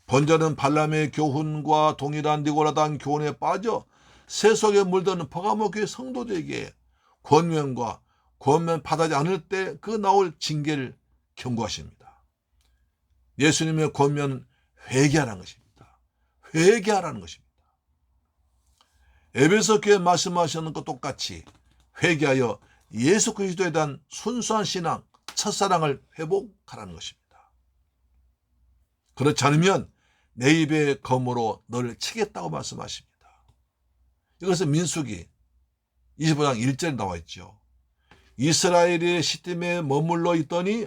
S1: 번제는 발람의 교훈과 동일한 니고라당 교훈에 빠져 세속에 물드는 버가모 교회 성도들에게 권면과 권면 받아지 않을 때 그 나올 징계를 경고하십니다. 예수님의 권면은 회개하라는 것입니다. 회개하라는 것입니다. 에베소 교회 말씀하시는 것 똑같이 회개하여 예수 그리스도에 대한 순수한 신앙, 첫사랑을 회복하라는 것입니다. 그렇지 않으면 내 입의 검으로 너를 치겠다고 말씀하십니다. 이것은 민수기 25장 1절에 나와 있죠. 이스라엘이 시딤에 머물러 있더니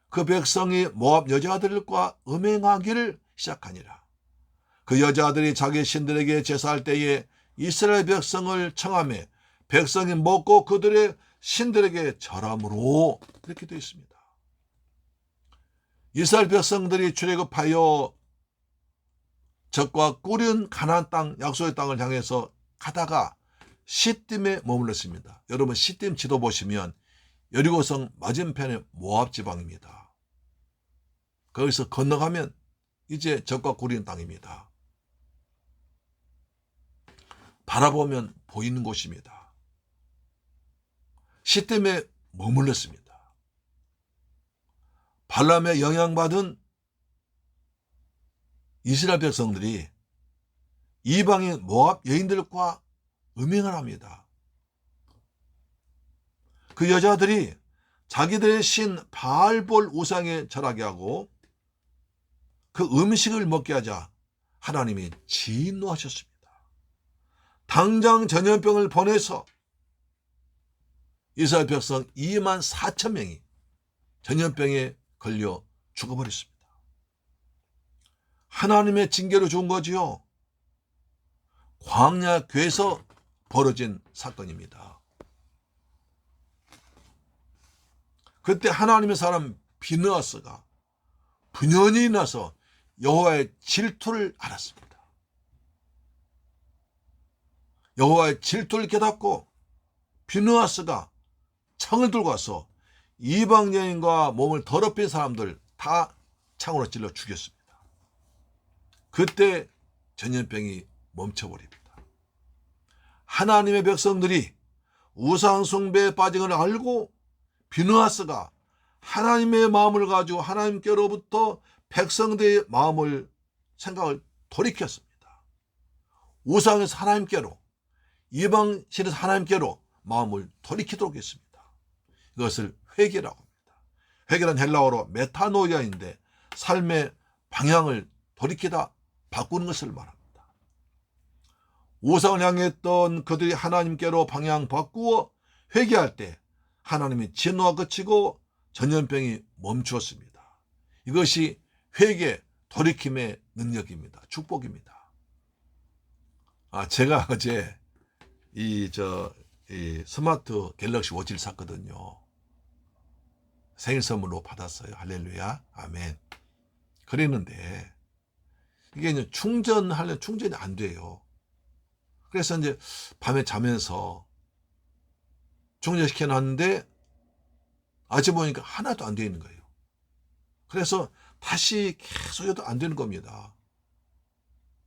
S1: 그 백성이 모압 여자들과 음행하기를 시작하니라. 그 여자들이 자기 신들에게 제사할 때에 이스라엘 백성을 청하며 백성이 먹고 그들의 신들에게 절함으로, 이렇게 되어 있습니다. 이스라엘 백성들이 출애굽하여 적과 꾸린 가나안 땅, 약속의 땅을 향해서 가다가 시딤에 머물렀습니다. 여러분, 시딤 지도 보시면 여리고성 맞은편에 모압 지방입니다. 거기서 건너가면 이제 적과 꾸린 땅입니다. 바라보면 보이는 곳입니다. 시딤에 머물렀습니다. 발람의 영향받은 이스라엘 백성들이 이방인 모압 여인들과 음행을 합니다. 그 여자들이 자기들의 신 바알볼 우상에 절하게 하고 그 음식을 먹게 하자 하나님이 진노하셨습니다. 당장 전염병을 보내서 이스라엘 백성 2만 4천 명이 전염병에 걸려 죽어버렸습니다. 하나님의 징계로 준 거지요. 광야 궤에서 벌어진 사건입니다. 그때 하나님의 사람 비느하스가 분연히 나서 여호와의 질투를 알았습니다. 여호와의 질투를 깨닫고 비느하스가 창을 들고 와서 이방 여인과 몸을 더럽힌 사람들 다 창으로 찔러 죽였습니다. 그때 전염병이 멈춰버립니다. 하나님의 백성들이 우상 숭배에 빠진 걸 알고 비느하스가 하나님의 마음을 가지고 하나님께로부터 백성들의 마음을 생각을 돌이켰습니다. 우상에서 하나님께로, 이방신에서 하나님께로 마음을 돌이키도록 했습니다. 이것을 회개라고 합니다. 회개란 헬라어로 메타노이아인데 삶의 방향을 돌이키다 바꾸는 것을 말합니다. 우상을 향했던 그들이 하나님께로 방향 바꾸어 회개할 때 하나님이 진노가 그치고 전염병이 멈추었습니다. 이것이 회개, 돌이킴의 능력입니다. 축복입니다. 제가 어제 이 스마트 갤럭시 워치를 샀거든요. 생일 선물로 받았어요. 할렐루야, 아멘. 그랬는데 이게 이제 충전하려면 충전이 안 돼요. 그래서 이제 밤에 자면서 충전시켜 놨는데 아침에 보니까 하나도 안 되어 있는 거예요. 그래서 다시 계속 해도 안 되는 겁니다.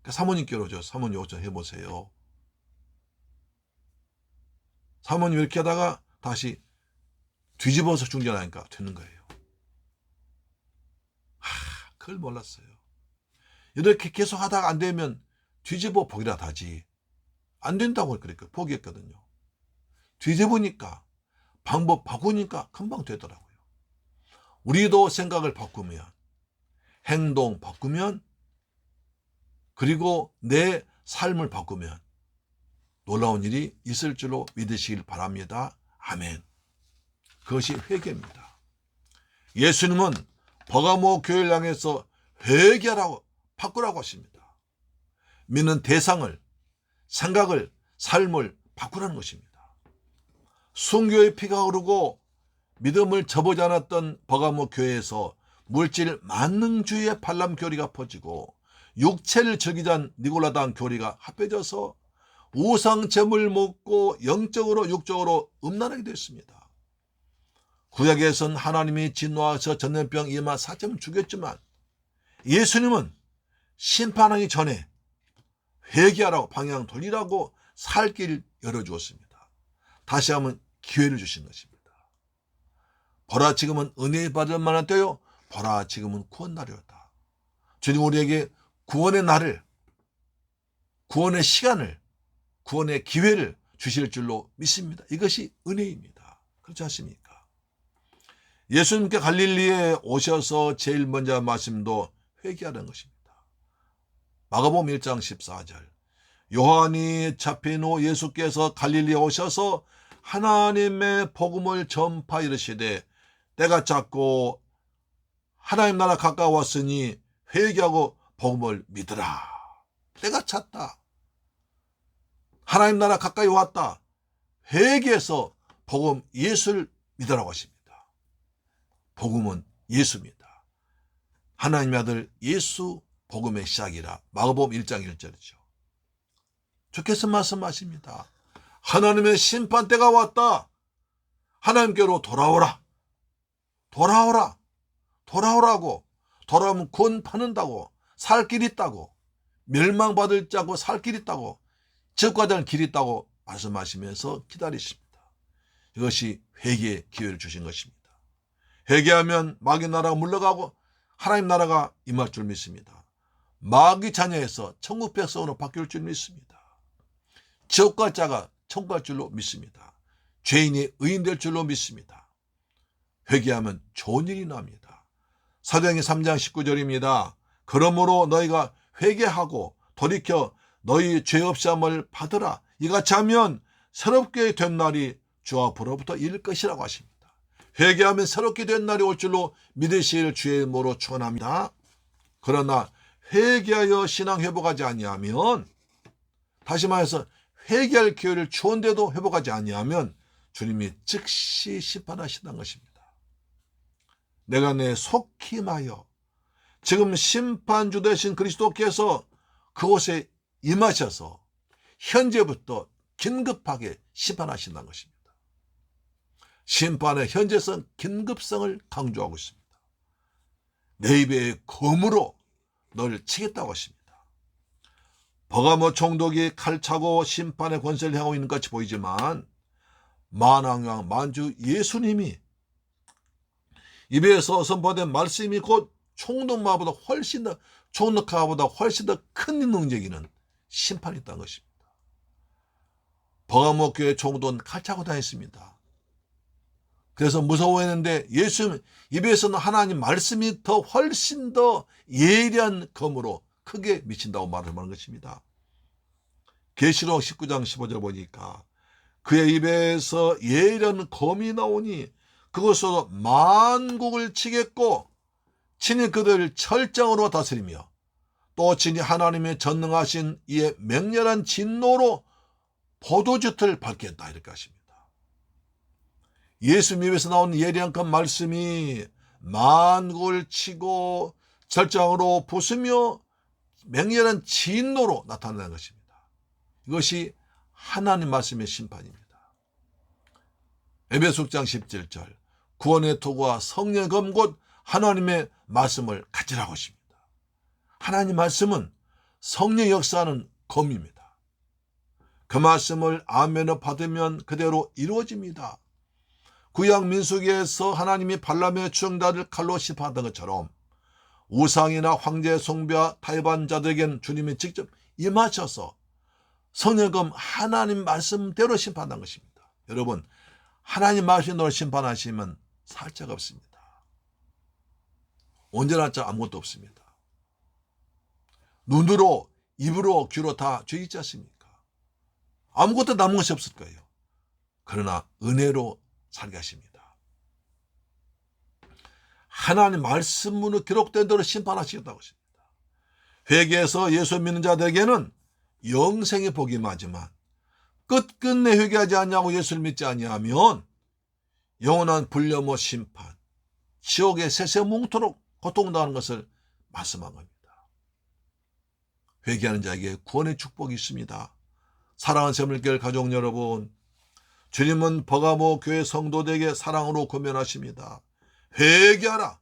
S1: 그러니까 사모님께로 사모님 요청 해보세요. 사모님 이렇게 하다가 다시 뒤집어서 충전하니까 되는 거예요. 그걸 몰랐어요. 이렇게 계속 하다가 안 되면 뒤집어 보기라도 하지. 안 된다고 그러니까 포기했거든요. 뒤집으니까 방법 바꾸니까 금방 되더라고요. 우리도 생각을 바꾸면, 행동 바꾸면, 그리고 내 삶을 바꾸면 놀라운 일이 있을 줄로 믿으시길 바랍니다. 아멘. 그것이 회개입니다. 예수님은 버가모 교회를 향해서 회개하라고, 바꾸라고 하십니다. 믿는 대상을, 생각을, 삶을 바꾸라는 것입니다. 순교의 피가 흐르고 믿음을 저버지 않았던 버가모 교회에서 물질 만능주의의 발람 교리가 퍼지고 육체를 즐기자는 니골라당 교리가 합해져서 우상 제물 먹고 영적으로 육적으로 음란하게 됐습니다. 구약에서는 하나님이 진노하셔 전염병 2만 4천을 죽였지만 예수님은 심판하기 전에 회개하라고 방향 돌리라고 살 길을 열어주었습니다. 다시 한번 기회를 주신 것입니다. 보라 지금은 은혜 받을 만한 때요, 보라 지금은 구원 날이었다. 주님 우리에게 구원의 날을, 구원의 시간을, 구원의 기회를 주실 줄로 믿습니다. 이것이 은혜입니다. 그렇지 않습니까? 예수님께 갈릴리에 오셔서 제일 먼저 말씀도 회개하는 것입니다. 마가복음 1장 14절 요한이 잡힌 후 예수께서 갈릴리에 오셔서 하나님의 복음을 전파 이르시되 때가 찼고 하나님 나라 가까웠으니 회개하고 복음을 믿으라. 때가 찼다. 하나님 나라 가까이 왔다. 회개해서 복음 예수를 믿으라고 하십니다. 복음은 예수입니다. 하나님의 아들 예수 복음의 시작이라. 마가복음 1장 1절이죠. 주께서 말씀하십니다. 하나님의 심판 때가 왔다. 하나님께로 돌아오라. 돌아오라. 돌아오라고. 돌아오면 구원 받는다고. 살 길 있다고. 멸망받을 자고 살 길 있다고. 적과자는 길 있다고 말씀하시면서 기다리십니다. 이것이 회개의 기회를 주신 것입니다. 회개하면 마귀 나라가 물러가고 하나님 나라가 임할 줄 믿습니다. 마귀 자녀에서 천국 백성으로 바뀔 줄 믿습니다. 지옥 갈 자가 천국 갈 줄로 믿습니다. 죄인이 의인 될 줄로 믿습니다. 회개하면 좋은 일이 납니다. 사도행전 3장 19절입니다. 그러므로 너희가 회개하고 돌이켜 너희 죄 없음을 받으라. 이같이 하면 새롭게 된 날이 주 앞으로부터 이를 것이라고 하십니다. 회개하면 새롭게 된 날이 올 줄로 믿으실 주의 이름으로 축원합니다. 그러나 회개하여 신앙 회복하지 아니하면, 다시 말해서 회개할 기회를 주었는데도 회복하지 아니하면 주님이 즉시 심판하신다는 것입니다. 내가 내 속히 임하여 지금 심판주 되신 그리스도께서 그곳에 임하셔서 현재부터 긴급하게 심판하신다는 것입니다. 심판의 현재성, 긴급성을 강조하고 있습니다. 내 입의 검으로 너를 치겠다고 하십니다. 버가모 총독이 칼차고 심판의 권세를 행하고 있는 것 같이 보이지만 만왕왕 만주 예수님이 입에서 선포된 말씀이 곧 총독마보다 훨씬 더, 총독하보다 훨씬 더 큰 능력이는 심판이 있다는 것입니다. 버가모 교회 총독은 칼차고 다녔습니다. 그래서 무서워했는데 예수님 입에서는 하나님 말씀이 더 훨씬 더 예리한 검으로 크게 미친다고 말하는 것입니다. 계시록 19장 15절 보니까 그의 입에서 예리한 검이 나오니 그것으로 만국을 치겠고 친히 그들을 철장으로 다스리며 또 친히 하나님의 전능하신 이의 맹렬한 진노로 포도즙을 밟겠다 이렇게 하십니다. 예수님 입에서 나온 예리한 그 말씀이 만국을 치고 절장으로 부수며 맹렬한 진노로 나타나는 것입니다. 이것이 하나님 말씀의 심판입니다. 에베소 6장 17절 구원의 도구와 성령의 검 곧 하나님의 말씀을 가지라고 하십니다. 하나님 말씀은 성령 역사하는 검입니다. 그 말씀을 아멘을 받으면 그대로 이루어집니다. 구약 민수기에서 하나님이 발람의 추종자를 칼로 심판하던 것처럼 우상이나 황제 숭배와 타협한 자들에겐 주님이 직접 임하셔서 성령검 하나님 말씀대로 심판한 것입니다. 여러분, 하나님 말씀대로 심판하시면 살 자가 없습니다. 언제나 아무것도 없습니다. 눈으로, 입으로, 귀로 다 죄 있지 않습니까? 아무것도 남은 것이 없을 거예요. 그러나 은혜로 살게 하십니다. 하나님 말씀으로 기록된 대로 심판하시겠다고 하십니다. 회개해서 예수 믿는 자들에게는 영생의 복이 임하지만 끝끝내 회개하지 아니하고 예수를 믿지 아니하면 영원한 불려모 심판, 지옥의 세세뭉토록 고통당하는 것을 말씀한 겁니다. 회개하는 자에게 구원의 축복이 있습니다. 사랑하는 새물교회 가족 여러분, 주님은 버가모 교회 성도들에게 사랑으로 권면하십니다. 회개하라.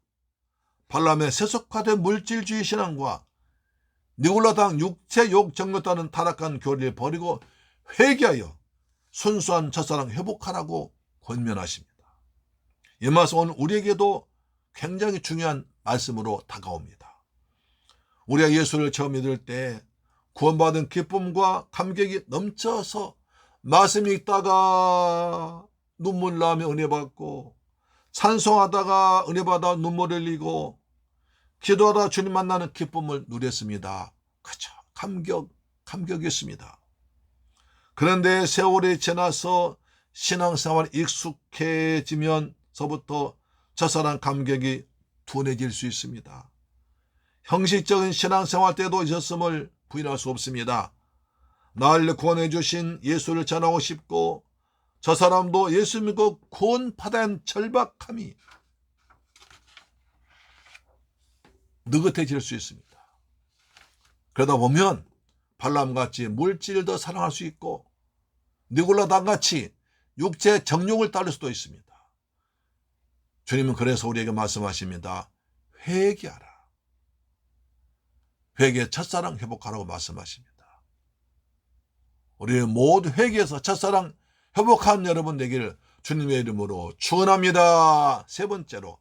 S1: 발람의 세속화된 물질주의 신앙과 니골라당 육체욕 정욕다는 타락한 교리를 버리고 회개하여 순수한 첫사랑 회복하라고 권면하십니다. 이 말씀은 우리에게도 굉장히 중요한 말씀으로 다가옵니다. 우리가 예수를 처음 믿을 때 구원받은 기쁨과 감격이 넘쳐서 말씀 읽다가 눈물 나며 은혜 받고 찬송하다가 은혜 받아 눈물 흘리고 기도하다 주님 만나는 기쁨을 누렸습니다. 그렇죠. 감격이었습니다. 그런데 세월이 지나서 신앙생활 익숙해지면서부터 첫사랑 감격이 둔해질 수 있습니다. 형식적인 신앙생활 때도 있었음을 부인할 수 없습니다. 날 구원해 주신 예수를 전하고 싶고 저 사람도 예수 믿고 구원받은 절박함이 느긋해질 수 있습니다. 그러다 보면 발람같이 물질을 더 사랑할 수 있고 니골라당같이 육체 정욕을 따를 수도 있습니다. 주님은 그래서 우리에게 말씀하십니다. 회개하라. 회개 첫사랑 회복하라고 말씀하십니다. 우리 모두 회개해서 첫사랑 회복한 여러분 되기를 주님의 이름으로 축원합니다. 세 번째로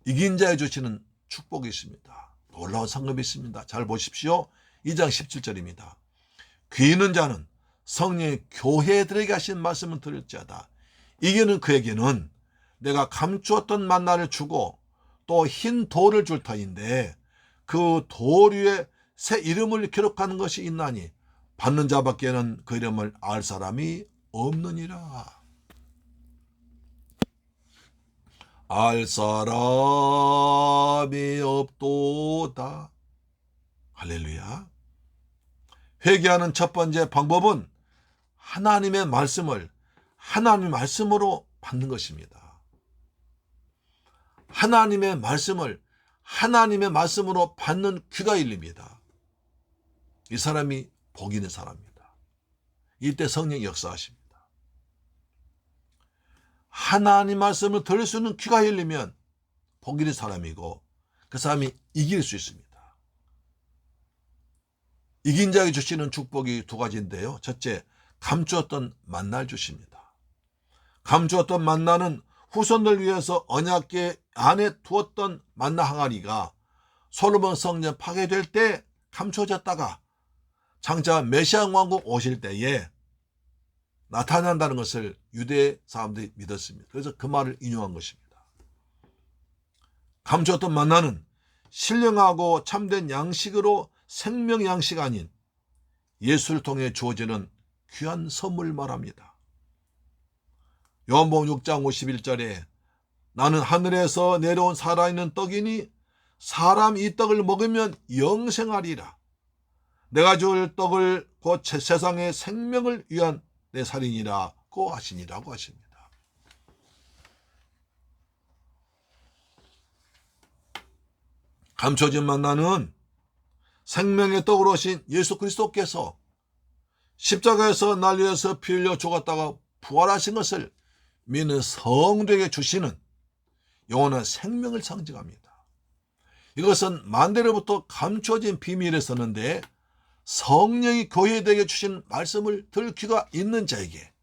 S1: 이긴 자에 주시는 축복이 있습니다. 놀라운 상급이 있습니다. 잘 보십시오. 2장 17절입니다. 귀 있는 자는 성령이 교회들에게 하신 말씀을 들을지어다. 이게는 그에게는 내가 감추었던 만나를 주고 또 흰 돌을 줄 터인데 그 돌 위에 새 이름을 기록하는 것이 있나니 받는 자밖에는 그 이름을 알 사람이 없느니라. 알 사람이 없도다. 할렐루야. 회개하는 첫 번째 방법은 하나님의 말씀을 하나님의 말씀으로 받는 것입니다. 하나님의 말씀을 하나님의 말씀으로 받는 귀가 열립니다. 이 사람이 복 있는 사람입니다. 이때 성령이 역사하십니다. 하나님 말씀을 들을 수 있는 귀가 열리면 복 있는 사람이고 그 사람이 이길 수 있습니다. 이긴 자에게 주시는 축복이 두 가지인데요. 첫째, 감추었던 만나를 주십니다. 감추었던 만나는 후손들 위해서 언약궤 안에 두었던 만나 항아리가 솔로몬 성전 파괴될 때 감춰졌다가 장차 메시아 왕국 오실 때에 나타난다는 것을 유대 사람들이 믿었습니다. 그래서 그 말을 인용한 것입니다. 감추었던 만나는 신령하고 참된 양식으로 생명 양식 아닌 예수를 통해 주어지는 귀한 선물 말합니다. 요한복음 6장 51절에 나는 하늘에서 내려온 살아있는 떡이니 사람이 이 떡을 먹으면 영생하리라. 내가 줄 떡을 곧 세상의 생명을 위한 내 살인이라고 하시니라고 하십니다. 감춰진 만나는 생명의 떡으로 오신 예수 그리스도께서 십자가에서 날 위해서 피 흘려 죽었다가 부활하신 것을 믿는 성도에게 주시는 영원한 생명을 상징합니다. 이것은 만대로부터 감춰진 비밀이었었는데 성령이 교회에게 주신 말씀을 들을 귀가 있는 자에게,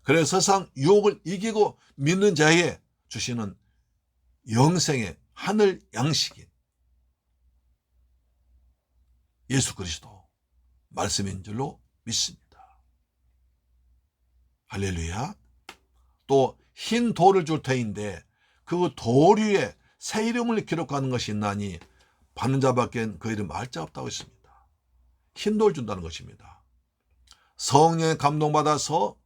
S1: 그래서 세상 유혹을 이기고 믿는 자에게 주시는 영생의 하늘 양식인 예수 그리스도 말씀인 줄로 믿습니다. 할렐루야. 또 흰 돌을 줄 터인데 그 돌 위에 새 이름을 기록하는 것이 있나니 받는 자밖엔 그 이름 알 자 없다고 했습니다. 흰 돌 준다는 것입니다. 성령의 감동받아서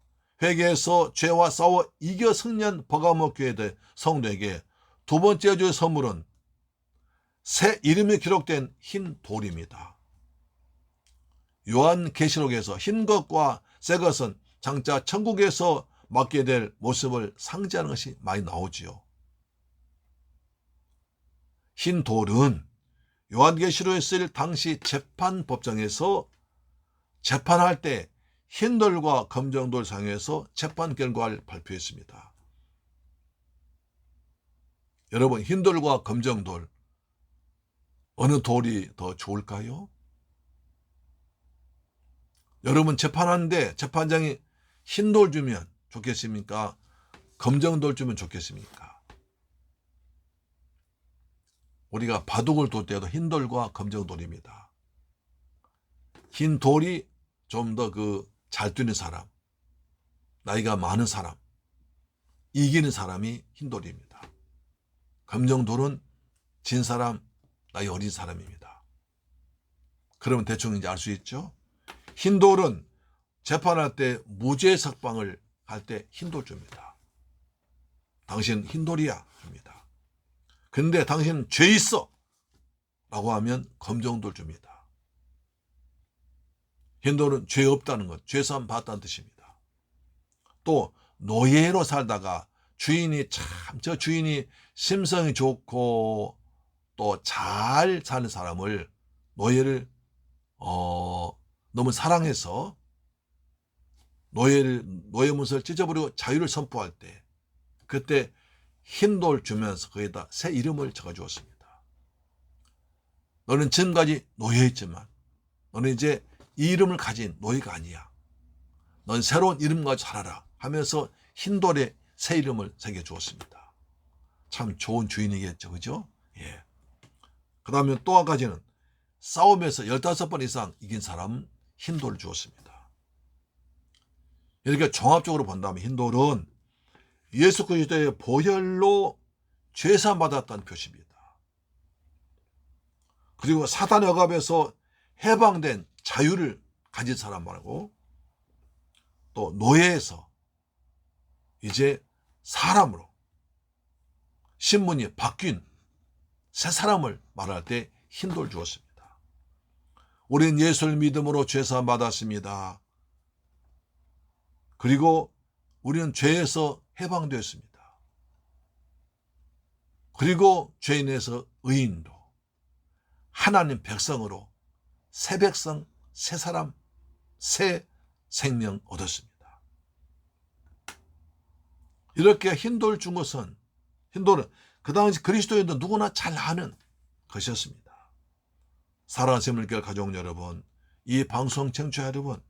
S1: 회개해서 죄와 싸워 이겨 승리한 버가모 교회의 성도에게 두 번째 주의 선물은 새 이름이 기록된 흰 돌입니다. 요한계시록에서 흰 것과 새 것은 장차 천국에서 맡게 될 모습을 상징하는 것이 많이 나오지요. 흰 돌은 요한계시록에 쓰일 당시 재판법정에서 재판할 때 흰돌과 검정돌 사용해서 재판 결과를 발표했습니다. 여러분, 흰돌과 검정돌 어느 돌이 더 좋을까요? 여러분, 재판하는데 재판장이 흰돌 주면 좋겠습니까? 검정돌 주면 좋겠습니까? 우리가 바둑을 둘 때도 흰돌과 검정돌입니다. 흰돌이 좀 더 잘 뛰는 사람, 나이가 많은 사람, 이기는 사람이 흰돌입니다. 검정돌은 진 사람, 나이 어린 사람입니다. 그러면 대충 이제 알 수 있죠? 흰돌은 재판할 때 무죄 석방을 할 때 흰돌 줍니다. 당신 흰돌이야 합니다. 근데 당신 죄 있어 라고 하면 검정돌 줍니다. 흰돌은 죄 없다는 것, 죄사함 받았다는 뜻입니다. 또 노예로 살다가 주인이 저 주인이 심성이 좋고 또 잘 사는 사람을 노예를 너무 사랑해서 노예 문서를 찢어버리고 자유를 선포할 때 그때 흰돌 주면서 거기다 새 이름을 적어주었습니다. 너는 지금까지 노예였지만 너는 이제 이 이름을 가진 노예가 아니야. 넌 새로운 이름 가지고 살아라 하면서 흰돌에 새 이름을 새겨주었습니다. 참 좋은 주인이겠죠, 그죠? 예. 그 다음에 또 한 가지는 싸움에서 15번 이상 이긴 사람은 흰돌을 주었습니다. 이렇게 종합적으로 본다면 흰돌은 예수 그리스도의 보혈로 죄사함 받았다는 표시입니다. 그리고 사단의 억압에서 해방된 자유를 가진 사람 말고 또 노예에서 이제 사람으로 신분이 바뀐 새 사람을 말할 때 흰돌 주었습니다. 우리는 예수를 믿음으로 죄사함 받았습니다. 그리고 우리는 죄에서 해방되었습니다. 그리고 죄인에서 의인도 하나님 백성으로 새 백성, 새 사람, 새 생명 얻었습니다. 이렇게 흰돌 준 것은 흰돌은 그 당시 그리스도인도 누구나 잘 아는 것이었습니다. 사랑하는 샘물교회 가족 여러분, 이 방송 청취자 여러분,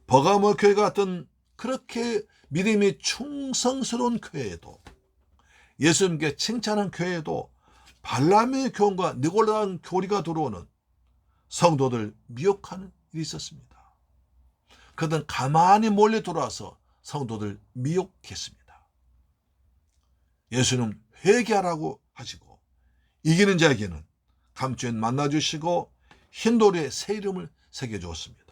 S1: 버가모 교회 같은 그렇게 믿음이 충성스러운 교회에도 예수님께 칭찬한 교회에도 발람의 교훈과 니골라당 교리가 들어오는 성도들 미혹하는 일이 있었습니다. 그들은 가만히 몰래 돌아와서 성도들 미혹했습니다. 예수는 회개하라고 하시고 이기는 자에게는 감추인 만나주시고 흰돌에 새 이름을 새겨주었습니다.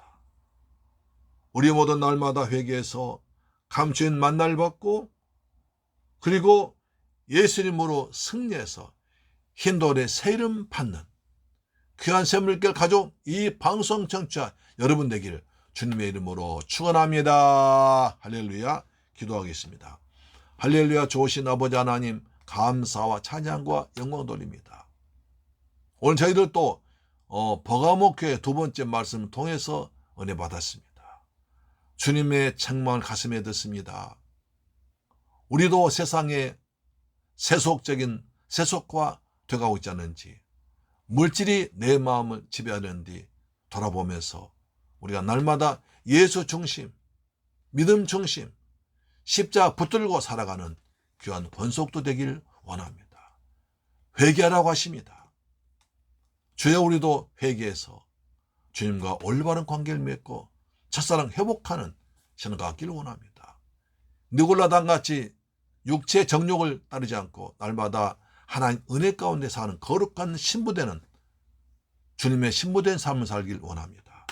S1: 우리 모두 날마다 회개해서 감추인 만날 받고 그리고 예수님으로 승리해서 흰돌에 새 이름 받는 귀한 샘물결 가족 이 방송 청취자 여러분 되기를 주님의 이름으로 축원합니다. 할렐루야. 기도하겠습니다. 할렐루야. 좋으신 아버지 하나님 감사와 찬양과 영광 돌립니다. 오늘 저희들 또 버가모 교회 두 번째 말씀을 통해서 은혜 받았습니다. 주님의 책망을 가슴에 듣습니다. 우리도 세상에 세속화 돼가고 있지 않은지 물질이 내 마음을 지배하는지 돌아보면서 우리가 날마다 예수 중심, 믿음 중심, 십자가 붙들고 살아가는 귀한 권속도 되기를 원합니다. 회개하라고 하십니다. 주여 우리도 회개해서 주님과 올바른 관계를 맺고 첫사랑 회복하는 신앙가 갖기를 원합니다. 니골라당같이 육체의 정욕을 따르지 않고 날마다 하나님 은혜 가운데 사는 거룩한 신부되는 주님의 신부된 삶을 살길 원합니다.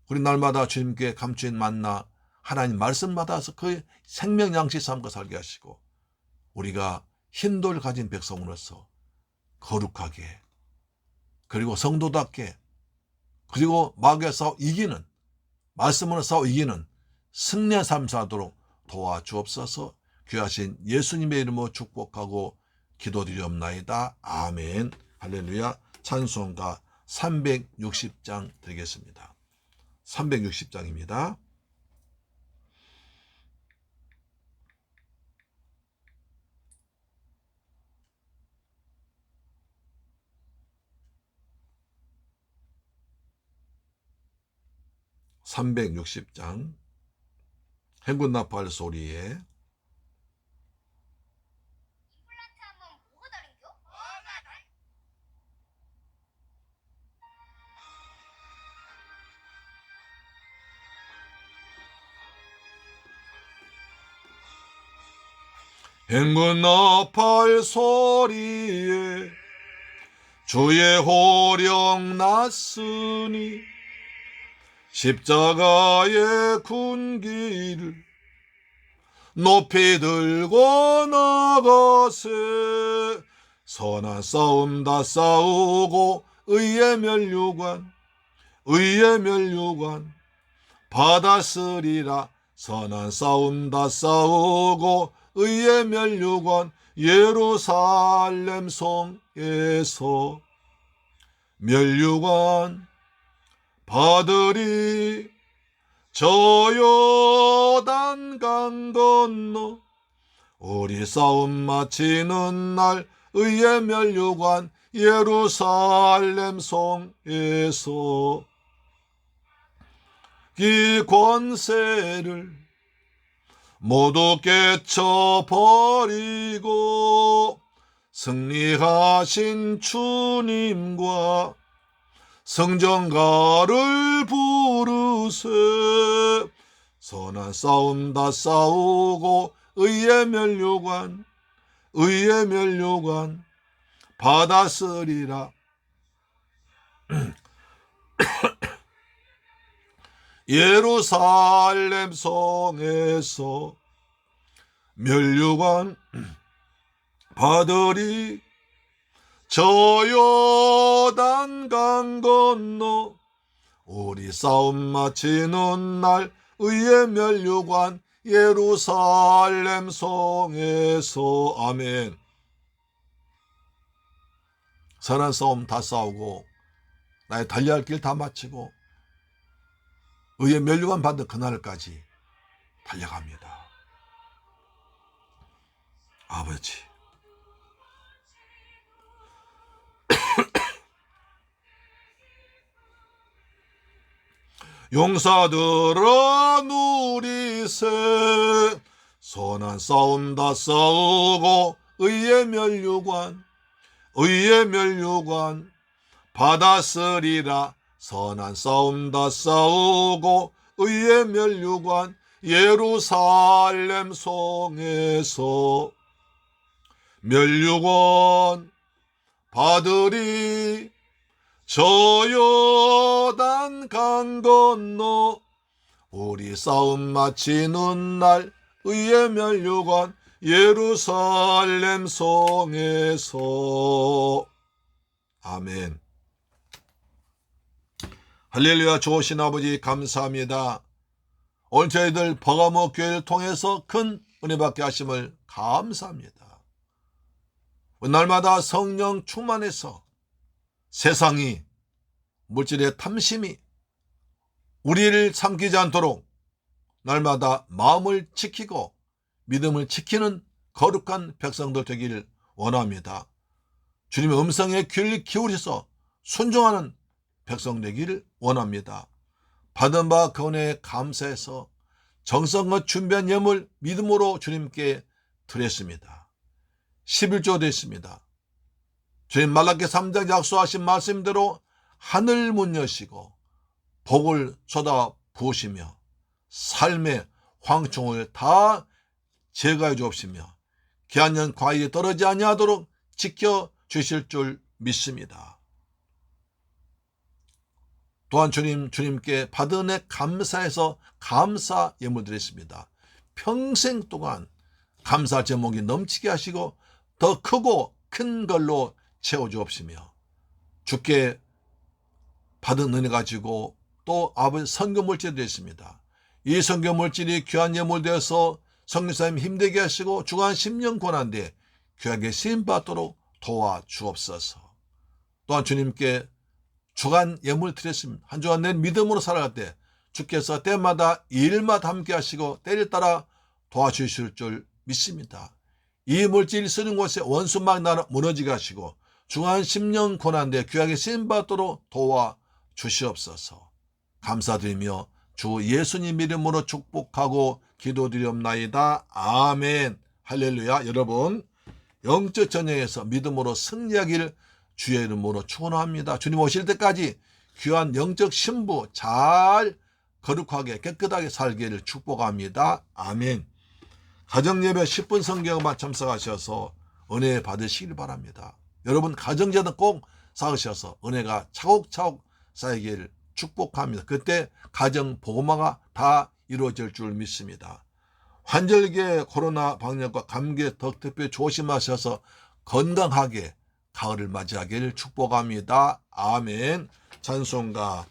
S1: 우리 날마다 주님께 감추인 만나 하나님 말씀 받아서 그 생명 양식 삼고 살게 하시고 우리가 흰돌 가진 백성으로서 거룩하게 그리고 성도답게 그리고 마귀와 싸워 이기는 말씀으로 싸워 이기는 승리한 삶 사도록 도와주옵소서. 귀하신 예수님의 이름으로 축복하고 기도드리옵나이다. 아멘. 할렐루야. 찬송가 360장 드리겠습니다. 360장입니다. (360장) 행군 나팔 소리에 행군 나팔 소리에 주의 호령 났으니 십자가의 군기를 높이 들고 나가세. 선한 싸움 다 싸우고 의의 면류관 받았으리라. 선한 싸움 다 싸우고 의의 면류관 예루살렘 성에서 면류관 받으리. 저 요단 강 건너 우리 싸움 마치는 날 의의 면류관 예루살렘 성에서 이 권세를 모두 깨쳐버리고 승리하신 주님과 성전가를 부르세. 선한 싸움 다 싸우고 의의 면류관 받았으리라. 예루살렘 성에서 면류관 받으리. 저 요단 강 건너 우리 싸움 마치는 날 의의 면류관 예루살렘 성에서. 아멘. 선한 싸움 다 싸우고 나의 달려야 할 길 다 마치고 의의 면류관 받는 그날까지 달려갑니다. 아버지, 용사들아 누리세. 선한 싸움 다 싸우고 의의 면류관 받았으리라. 선한 싸움 다 싸우고 의의 면류관 예루살렘 성에서 면류관 받으리. 저 요단 강 건너 우리 싸움 마치는 날 의의 면류관 예루살렘 성에서. 아멘. 할렐루야. 좋으신 아버지 감사합니다. 오늘 저희들 버가모 교회를 통해서 큰 은혜 받게 하심을 감사합니다. 날마다 성령 충만해서 세상이, 물질의 탐심이 우리를 삼키지 않도록 날마다 마음을 지키고 믿음을 지키는 거룩한 백성들 되기를 원합니다. 주님의 음성에 귀를 기울여서 순종하는 백성 되기를 원합니다. 받은 바 그 은혜에 감사해서 정성껏 준비한 예물 믿음으로 주님께 드렸습니다. 11조 됐습니다. 주님 말라기 3장 약속하신 말씀대로 하늘 문 여시고 복을 쏟아 부으시며 삶의 황충을 다 제거해 주옵시며 기한년 과일이 떨어지지 아니하도록 지켜주실 줄 믿습니다. 또한 주님께 받은 은혜 감사해서 감사 예물 드렸습니다. 평생 동안 감사 제목이 넘치게 하시고 더 크고 큰 걸로 채워주옵시며 주께 받은 은혜 가지고 또 아버지 선교물질 드렸습니다. 이 선교물질이 귀한 예물 되어서 성교사님 힘되게 하시고 주간 10년 고난데 귀하게 쓰임받도록 도와주옵소서. 또한 주님께 주간 예물 드렸습니다. 한 주간 내 믿음으로 살아갈 때 주께서 때마다 일마다 함께 하시고 때를 따라 도와주실 줄 믿습니다. 이 물질이 쓰는 곳에 원수막 무너지게 하시고 주간 10년 고난데 귀하게 쓰임받도록 도와주시옵소서. 감사드리며 주 예수님 이름으로 축복하고 기도드리옵나이다. 아멘. 할렐루야. 여러분 영적 전쟁에서 믿음으로 승리하기를 주의 이름으로 축원합니다. 주님 오실 때까지 귀한 영적 신부 잘 거룩하게 깨끗하게 살기를 축복합니다. 아멘. 가정예배 10분 성경만 참석하셔서 은혜 받으시길 바랍니다. 여러분 가정제도 꼭 쌓으셔서 은혜가 차곡차곡 쌓이기를 축복합니다. 그때 가정 복음화가 다 이루어질 줄 믿습니다. 환절기에 코로나 방역과 감기에 더 특별히 조심하셔서 건강하게 가을을 맞이하기를 축복합니다. 아멘. 찬송가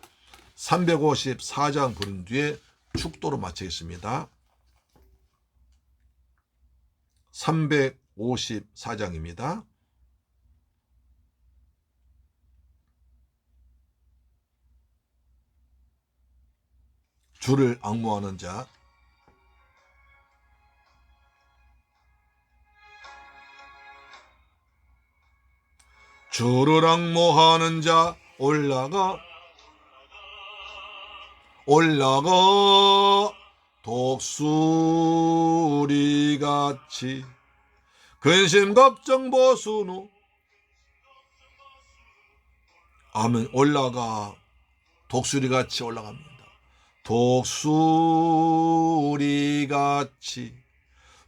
S1: 354장 부른 뒤에 축도로 마치겠습니다. 354장입니다. 주를 앙모하는 자, 주를 앙모하는 자 올라가 독수리같이 근심 걱정 보수노. 아멘. 올라가. 독수리같이 올라갑니다. 독수리같이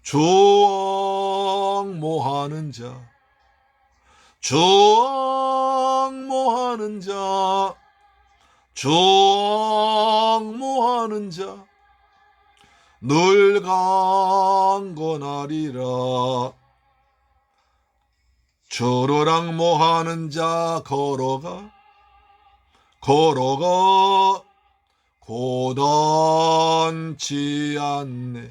S1: 주억모하는 자, 주억모하는 자, 주억모하는 자, 늘 강건하리라. 주를 앙모하는 자 걸어가, 걸어가 고단치 않네.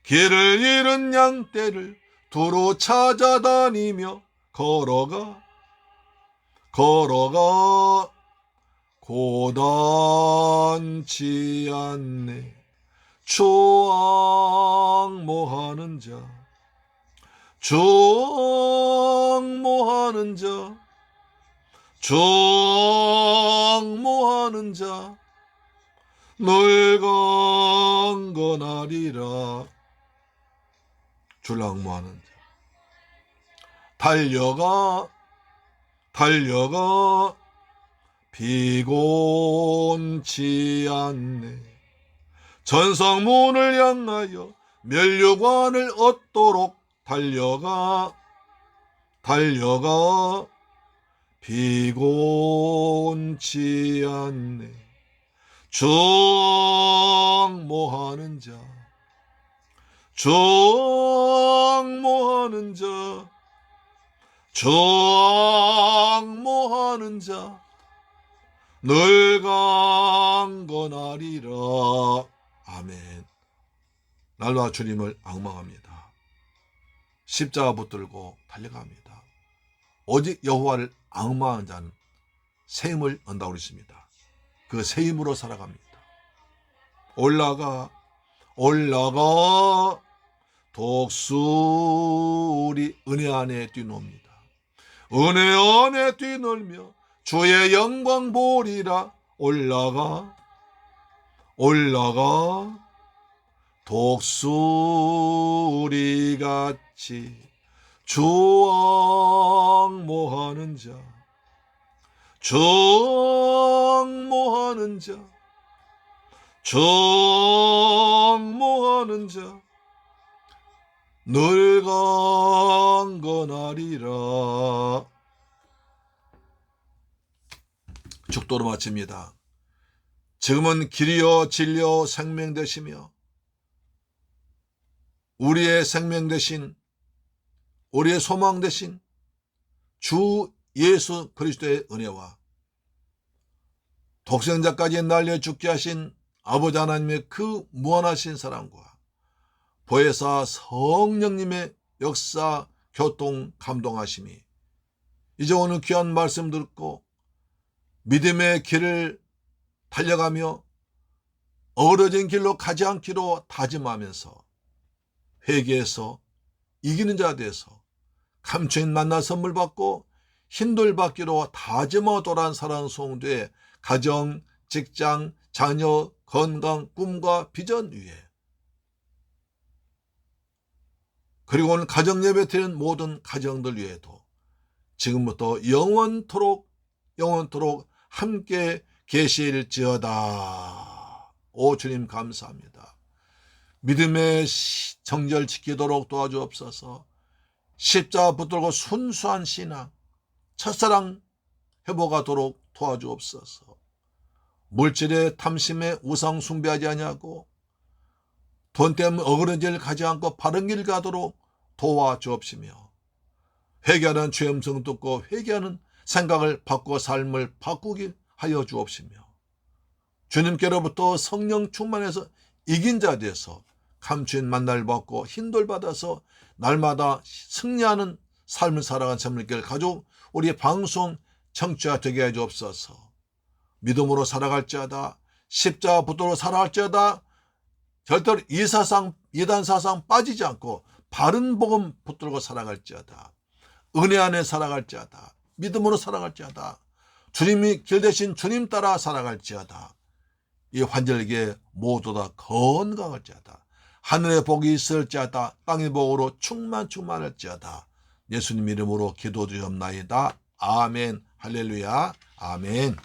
S1: 길을 잃은 양떼를 두루 찾아다니며 걸어가, 걸어가 고단치 않네. 주억모하는 자, 주억모하는 자, 주억모하는 자, 늘 강건하리라. 주를 앙모하는 자. 달려가, 달려가 피곤치 않네. 전성문을 향하여 면류관을 얻도록 달려가, 달려가 피곤치 않네. 주억모하는 자, 주억모하는 자, 주억모하는 자, 늘 강건하리라. 아멘. 날마다 주님을 앙망합니다. 십자가 붙들고 달려갑니다. 오직 여호와를 앙망하는 자는 새 힘을 얻는다고 그랬습니다. 그 새 힘으로 살아갑니다. 올라가, 올라가 독수리 은혜 안에 뛰놉니다. 은혜 안에 뛰놀며 주의 영광 보리라. 올라가, 올라가 독수리같이 주억모하는 자, 주억모하는 자, 주억모하는 자, 늘 강건하리라. 축도로 마칩니다. 지금은 길이요 진리요 생명 되시며 우리의 생명 되신, 우리의 소망 되신 주 예수 그리스도의 은혜와 독생자까지 날려 죽게 하신 아버지 하나님의 그 무한하신 사랑과 보혜사 성령님의 역사, 교통, 감동하심이 이제 오늘 귀한 말씀 듣고 믿음의 길을 달려가며 어그러진 길로 가지 않기로 다짐하면서 회개해서 이기는 자 되어서 감추인 만나 선물 받고 힘들 받기로 다짐하고 돌아온 사랑 소원도의 가정, 직장, 자녀, 건강, 꿈과 비전 위에 그리고 오늘 가정 예배 드리는 모든 가정들 위에도 지금부터 영원토록 함께 계실지어다. 오 주님 감사합니다. 믿음의 정절 지키도록 도와주옵소서. 십자가 붙들고 순수한 신앙, 첫사랑 회복하도록 도와주옵소서. 물질의 탐심에 우상 숭배하지 아니하고 돈 때문에 어그러진 길 가지 않고 바른 길 가도록 도와주옵시며 회개하는 죄 음성 듣고 회개하는 생각을 바꾸어 삶을 바꾸게 하여 주옵시며 주님께로부터 성령 충만해서 이긴 자 되어서 감추인 만날 받고 힘들 받아서 날마다 승리하는 삶을 살아가는 참을길 가족 우리 방송 청취자 되게 해 주옵소서. 믿음으로 살아갈지어다. 십자가 붙들고 살아갈지어다. 절대로 이단 사상 빠지지 않고 바른 복음 붙들고 살아갈지어다. 은혜 안에 살아갈지어다. 믿음으로 살아갈지어다. 주님이 길 대신 주님 따라 살아갈지어다. 이 환절기에 모두 다 건강할지어다. 하늘의 복이 있을지어다. 땅의 복으로 충만할지어다. 예수님 이름으로 기도드리옵나이다. 아멘. 할렐루야. 아멘.